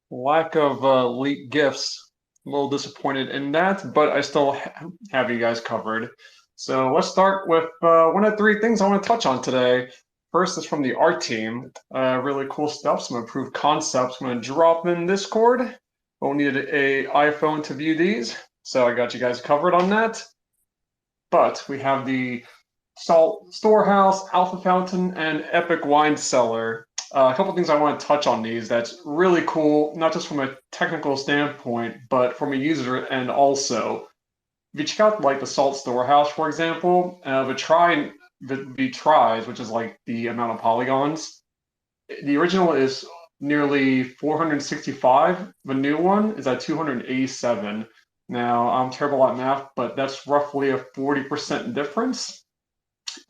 Lack of leak gifts. A little disappointed in that, but I still have you guys covered. So let's start with one of the three things I want to touch on today. First is from the art team. Really cool stuff, some improved concepts. I'm going to drop in Discord. We'll need a iPhone to view these, so I got you guys covered on that. But we have the Salt Storehouse, Alpha Fountain, and Epic Wine Cellar. A couple things I want to touch on these that's really cool, not just from a technical standpoint, but from a user and also. If you check out like the Salt Storehouse, for example, the tries, which is like the amount of polygons, the original is nearly 465. The new one is at 287. Now, I'm terrible at math, but that's roughly a 40% difference.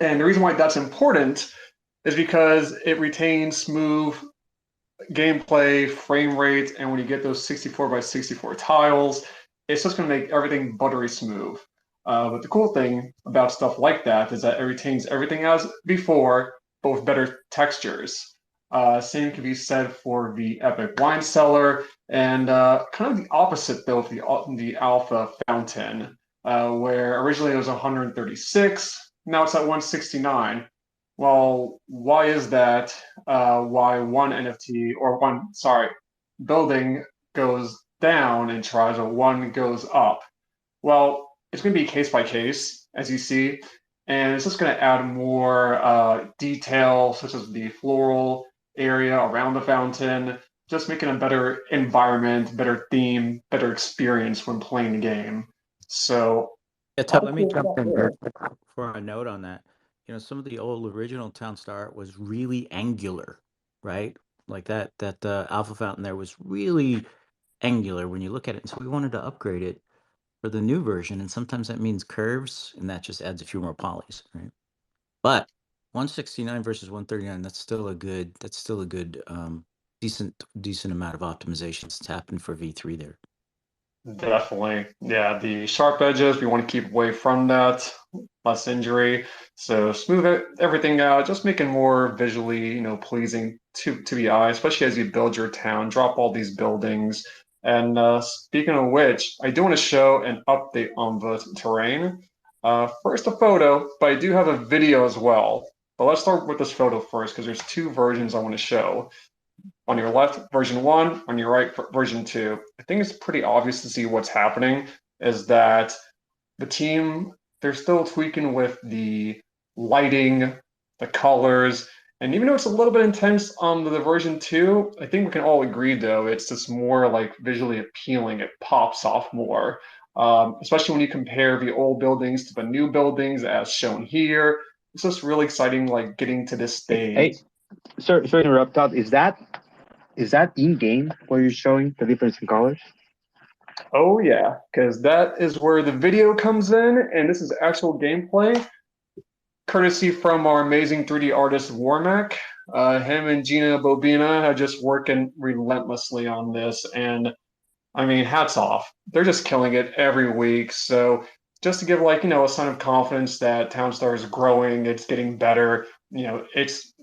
And the reason why that's important is because it retains smooth gameplay, frame rate, and when you get those 64 by 64 tiles, it's just going to make everything buttery smooth. But the cool thing about stuff like that is that it retains everything as before, but with better textures. Same can be said for the Epic Wine Cellar, and kind of the opposite though of the Alpha Fountain, where originally it was 136, now it's at 169. Well, why is that? Why one NFT or building goes down in charge or one goes up? Well, it's going to be case by case, as you see, and it's just going to add more detail, such as the floral area around the fountain, just making a better environment, better theme, better experience when playing the game. So, Yeah, Todd, let me jump in here for a note on that. You know, some of the old original Town Star art was really angular, right? Like that Alpha Fountain there was really angular when you look at it. And so we wanted to upgrade it for the new version, and sometimes that means curves, and that just adds a few more polys, right? But 169 versus 139, that's still a good decent amount of optimizations that's happened for V3 there. definitely. Yeah, the sharp edges, we want to keep away from that, less injury. So smooth everything out, just make it more visually, pleasing to the eye, especially as you build your town, drop all these buildings. And speaking of which, I do want to show an update on the terrain. First a photo, but I do have a video as well. But let's start with this photo first, because there's two versions I want to show. On your left, version 1, on your right, version 2. I think it's pretty obvious to see what's happening is that the team, they're still tweaking with the lighting, the colors, and even though it's a little bit intense on the version 2, I think we can all agree though, it's just more like visually appealing. It pops off more, especially when you compare the old buildings to the new buildings as shown here. It's just really exciting, like getting to this stage. Hey, sorry to interrupt, Todd. Is that in game where you're showing the difference in colors? Oh yeah, because that is where the video comes in, and this is actual gameplay, courtesy from our amazing 3D artist Warmac. Him and Gina Bobina are just working relentlessly on this, and I mean, hats off. They're just killing it every week. So just to give a sign of confidence that Townstar is growing, it's getting better. This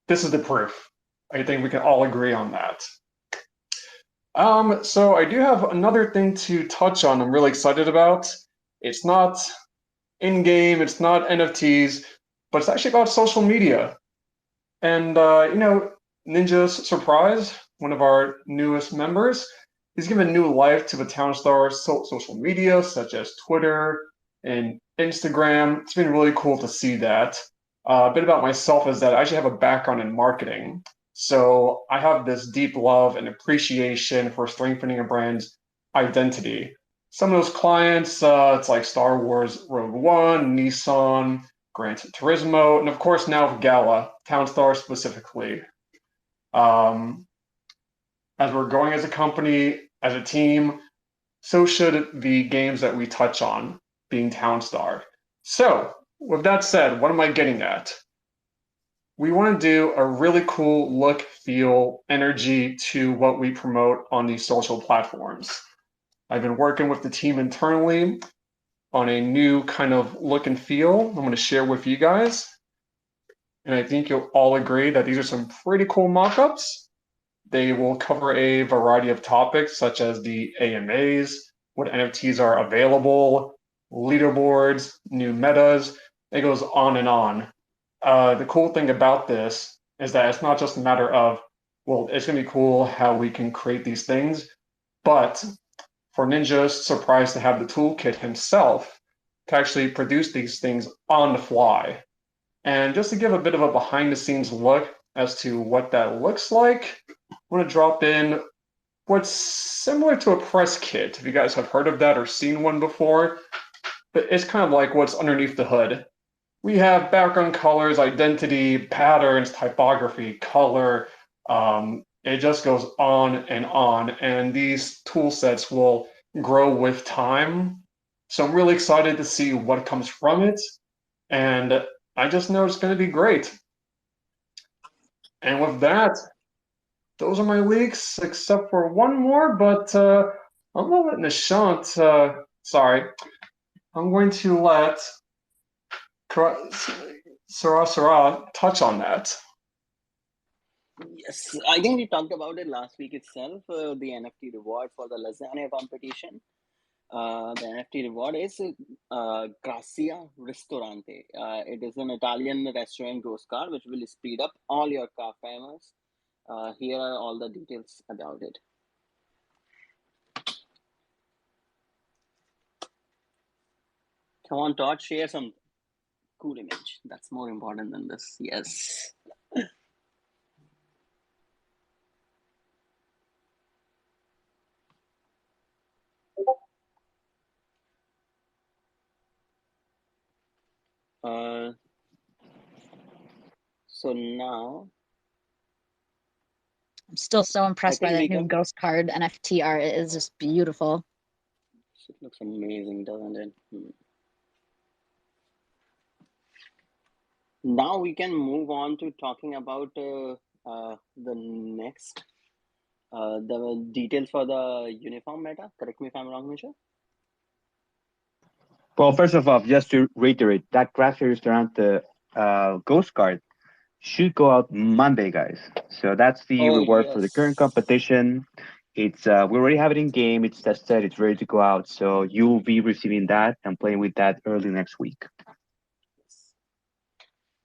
is the proof. I think we can all agree on that. So I do have another thing to touch on I'm really excited about. It's not in-game, it's not NFTs, but it's actually about social media. And, Ninja's Surprise, one of our newest members, he's given new life to the Townstar social media, such as Twitter and Instagram. It's been really cool to see that. A bit about myself is that I actually have a background in marketing. So I have this deep love and appreciation for strengthening a brand's identity. Some of those clients, it's like Star Wars Rogue One, Nissan, Gran Turismo, and of course now Gala, Townstar specifically. As we're growing as a company, as a team, so should the games that we touch on, being Townstar. So, with that said, what am I getting at? We want to do a really cool look, feel, energy to what we promote on these social platforms. I've been working with the team internally on a new kind of look and feel I'm going to share with you guys. And I think you'll all agree that these are some pretty cool mock-ups. They will cover a variety of topics such as the AMAs, what NFTs are available, leaderboards, new metas. It goes on and on. The cool thing about this is that it's not just a matter of, well, it's going to be cool how we can create these things, but for Ninja's surprised to have the toolkit himself to actually produce these things on the fly. And just to give a bit of a behind the scenes look as to what that looks like, I want to drop in what's similar to a press kit, if you guys have heard of that or seen one before. But it's kind of like what's underneath the hood. We have background colors, identity, patterns, typography, color. It just goes on. And these tool sets will grow with time. So I'm really excited to see what comes from it. And I just know it's going to be great. And with that, those are my leaks, except for one more, but I'm going to let Nishant, sorry, I'm going to let Sarah touch on that. Yes, I think we talked about it last week itself. The NFT reward for the lasagna competition. The NFT reward is Gracia Ristorante. It is an Italian restaurant ghost card which will speed up all your craft timers. Here are all the details about it. Come on, Todd, share some cool image. That's more important than this. Yes. So now I'm still so I impressed by think that we new can. ghost card NFT art. It is just beautiful. It looks amazing, doesn't it? Now we can move on to talking about the next, the details for the uniform meta. Correct me if I'm wrong, Misha. Well, first of all, just to reiterate, that Craft Restaurant Ghost card should go out Monday, guys. So that's the Oh reward for the current yes. competition. It's we already have it in game. It's tested. It's ready to go out. So you'll be receiving that and playing with that early next week. Yes.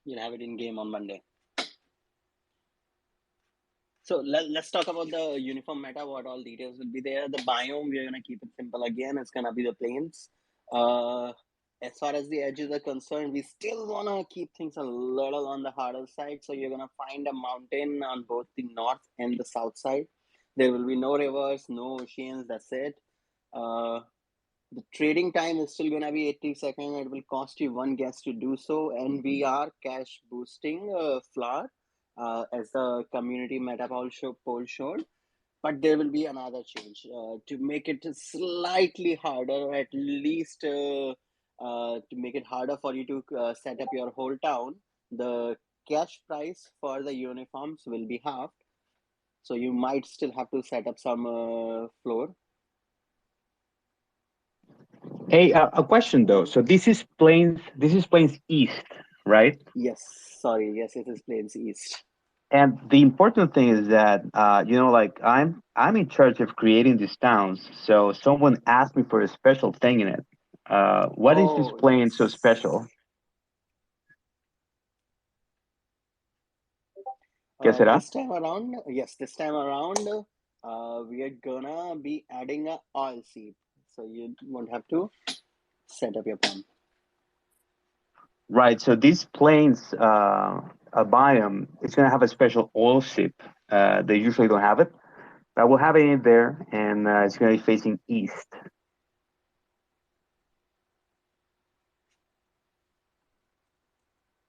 You'll have it in game on Monday. So let's talk about the uniform meta. What all details will be there? The biome, we're gonna keep it simple again. It's gonna be the plains. Uh, as far as the edges are concerned, we still wanna keep things a little on the harder side. So you're gonna find a mountain on both the north and the south side. There will be no rivers, no oceans. That's it. Uh, the trading time is still gonna be 80 seconds. It will cost you one guess to do so, and we are cash boosting flour as the community meta poll showed. But there will be another change to make it slightly harder, at least to make it harder for you to set up your whole town. The cash price for the uniforms will be halved, so you might still have to set up some floor. Hey, a question though. So this is Plains. This is Plains East, right? Yes, sorry, yes, it is Plains East. And the important thing is that like I'm in charge of creating these towns. So someone asked me for a special thing in it. What is this Oh, plane so special? yes. ¿Qué será? This time around, yes, this time around, we are gonna be adding a oil seep, so you won't have to set up your pump. Right. So these planes, a biome, it's gonna have a special oil ship. They usually don't have it, but we'll have it in there, and it's gonna be facing east.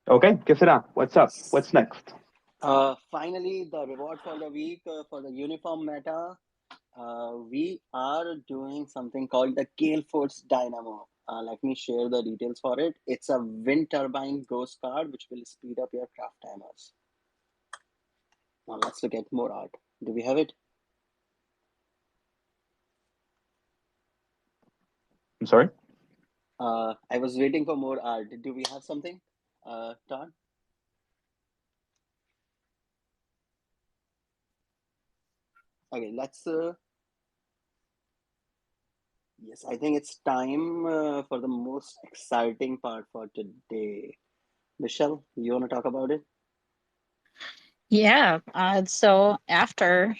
Okay. ¿Qué será? What's up? Yes. What's next? Finally, the reward for the week for the uniform meta, we are doing something called the Gale Force Dynamo. Let me share the details for it. It's a wind turbine ghost card which will speed up your craft timers. Now let's look at more art. Do we have it? I'm sorry. I was waiting for more art. Do we have something, Todd? Okay, let's. Yes, I think it's time for the most exciting part for today. Michelle, you want to talk about it? Yeah. So after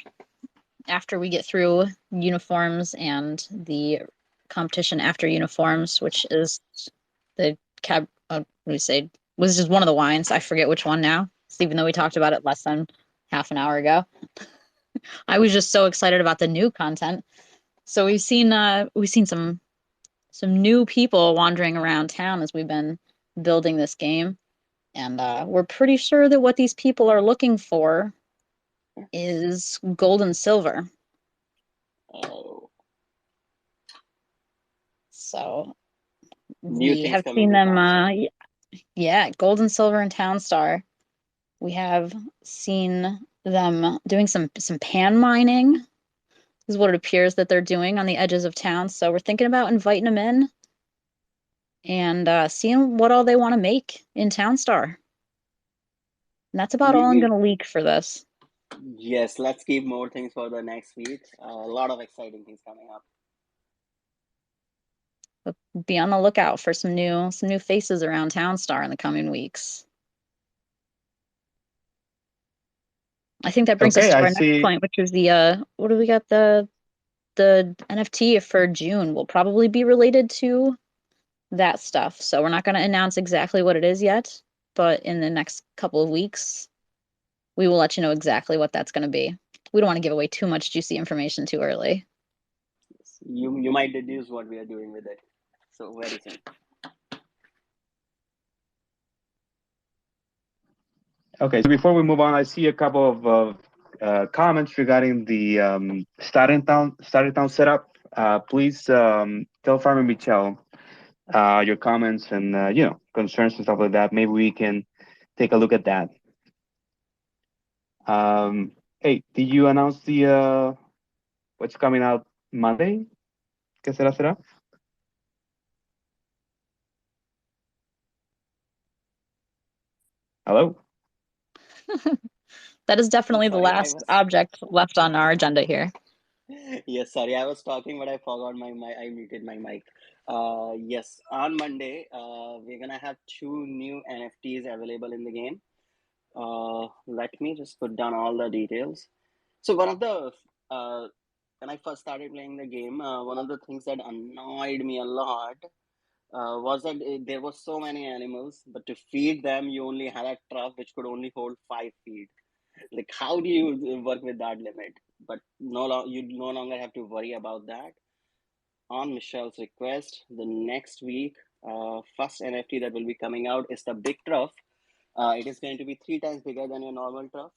we get through uniforms and the competition after uniforms, which is the what do we say, was just one of the wines. I forget which one now, even though we talked about it less than half an hour ago. I was just so excited about the new content. So we've seen some new people wandering around town as we've been building this game. And we're pretty sure that what these people are looking for is gold and silver. Oh, So New we things have coming seen to them. Townstar. Yeah, gold and silver and Townstar. We have seen them doing some pan mining, is what it appears that they're doing on the edges of town. So we're thinking about inviting them in and seeing what all they want to make in Townstar. And that's about all I'm We going to leak for this. yes, let's keep more things for the next week. A lot of exciting things coming up. But be on the lookout for some new faces around Townstar in the coming weeks. I think that brings us Okay, to I our next see. point, which is the what do we got? The NFT for June will probably be related to that stuff. So we're not going to announce exactly what it is yet, but in the next couple of weeks, we will let you know exactly what that's going to be. We don't want to give away too much juicy information too early. You might deduce what we are doing with it. So very soon. Okay, so before we move on, I see a couple of comments regarding the starting town setup. Please tell Farmer Michelle your comments and concerns and stuff like that. Maybe we can take a look at that. Hey, did you announce the what's coming out Monday? ¿Qué será? Hello? That is definitely the Sorry, I last was. object left on our agenda here. Yes, sorry, I was talking, but I forgot my mic. I muted my mic. Yes, on Monday, we're gonna have two new NFTs available in the game. Let me just put down all the details. So one of the when I first started playing the game, one of the things that annoyed me a lot was that there were so many animals, but to feed them, you only had a trough which could only hold 5 feet. Like, how do you work with that limit? But you no longer have to worry about that. On Michelle's request, the next week, first NFT that will be coming out is the big trough. It is going to be 3 times bigger than your normal trough.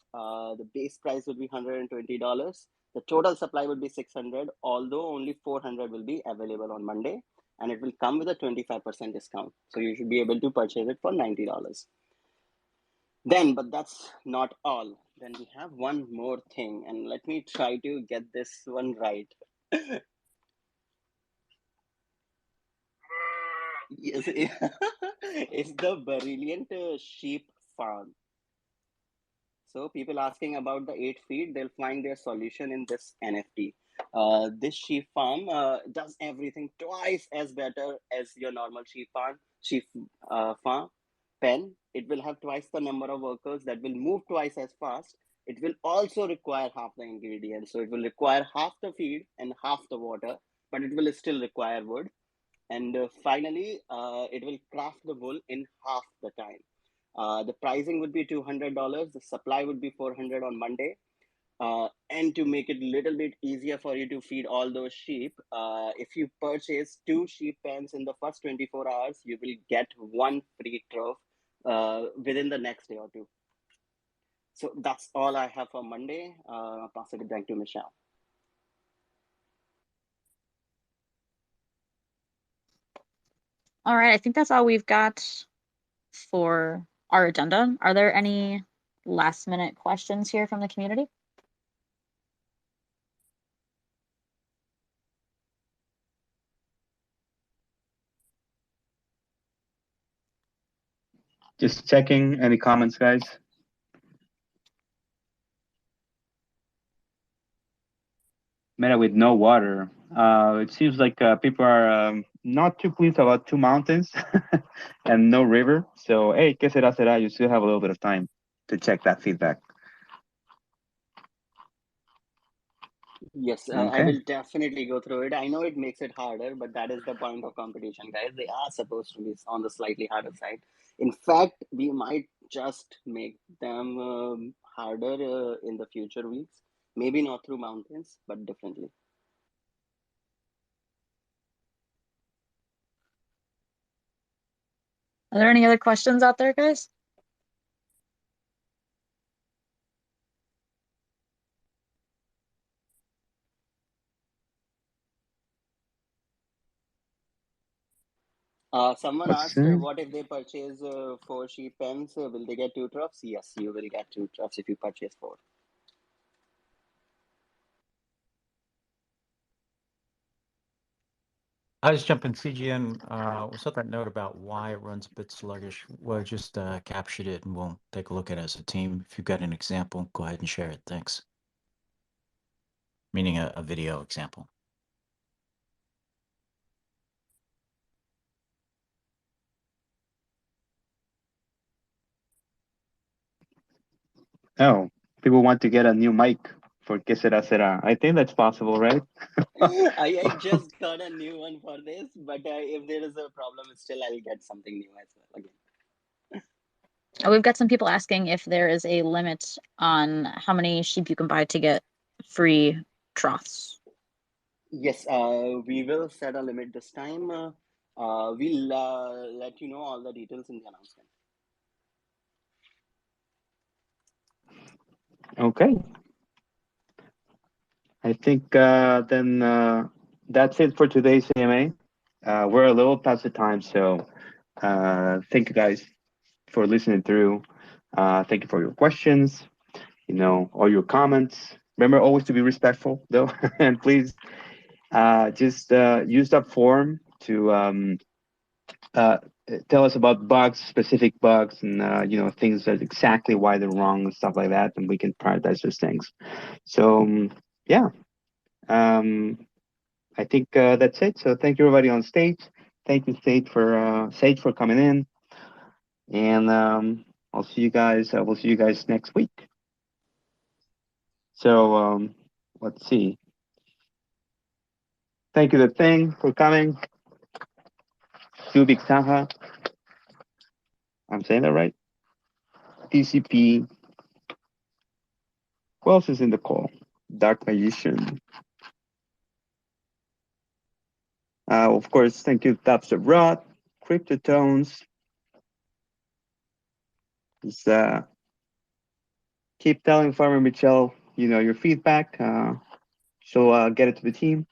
The base price would be $120. The total supply would be 600, although only 400 will be available on Monday, and it will come with a 25% discount. So you should be able to purchase it for $90. Then, but that's not all. Then we have one more thing, and let me try to get this one right. Yes, it's the brilliant sheep farm. So people asking about the 8 feet, they'll find their solution in this NFT. This sheep farm does everything twice as better as your normal sheep farm pen. It will have twice the number of workers that will move twice as fast. It will also require half the ingredients. So it will require half the feed and half the water, but it will still require wood. And finally, it will craft the wool in half the time. The pricing would be $200. The supply would be 400 on Monday. And to make it a little bit easier for you to feed all those sheep, if you purchase 2 sheep pens in the first 24 hours, you will get one free trough within the next day or two. So that's all I have for Monday. I'll pass it back to Michelle. All right, I think that's all we've got for our agenda. Are there any last minute questions here from the community? Just checking any comments, guys. Meta with no water. It seems like people are not too pleased about two mountains and no river. So, hey, que será, será. You still have a little bit of time to check that feedback. Yes, I Okay. will definitely go through it. I know it makes it harder, but that is the point of competition, guys. They are supposed to be on the slightly harder side. In fact, we might just make them harder in the future weeks. Maybe not through mountains, but differently. Are there any other questions out there, guys? Someone Let's asked, see. what if they purchase 4 sheep pens? Will they get 2 troughs? Yes, you will get 2 troughs if you purchase 4. I was jumping CGN. We saw that note about why it runs a bit sluggish. Well, just captured it, and we'll take a look at it as a team. If you've got an example, go ahead and share it. Thanks. Meaning a video example. Oh, people want to get a new mic for Que Sera Sera. I think that's possible, right? I just got a new one for this, but if there is a problem, still I'll get something new as well again. We've got some people asking if there is a limit on how many sheep you can buy to get free troughs. Yes, we will set a limit this time. We'll let you know all the details in the announcement. Okay. I think then that's it for today's AMA. We're a little past the time, so thank you guys for listening through. Thank you for your questions, all your comments. Remember always to be respectful, though, and please just use that form to tell us about bugs, specific bugs, and things that exactly why they're wrong and stuff like that, and we can prioritize those things. So yeah. I think that's it. So thank you everybody on stage. Thank you Sage for coming in, and I'll see you guys. We'll see you guys next week. So let's see. Thank you, The Thing, for coming. Subik Saha. I'm saying that right. TCP. Who else is in the call? Dark Magician. Of course, thank you, Taps of Rod, Cryptotones. Just keep telling Farmer Michelle, your feedback. She'll get it to the team.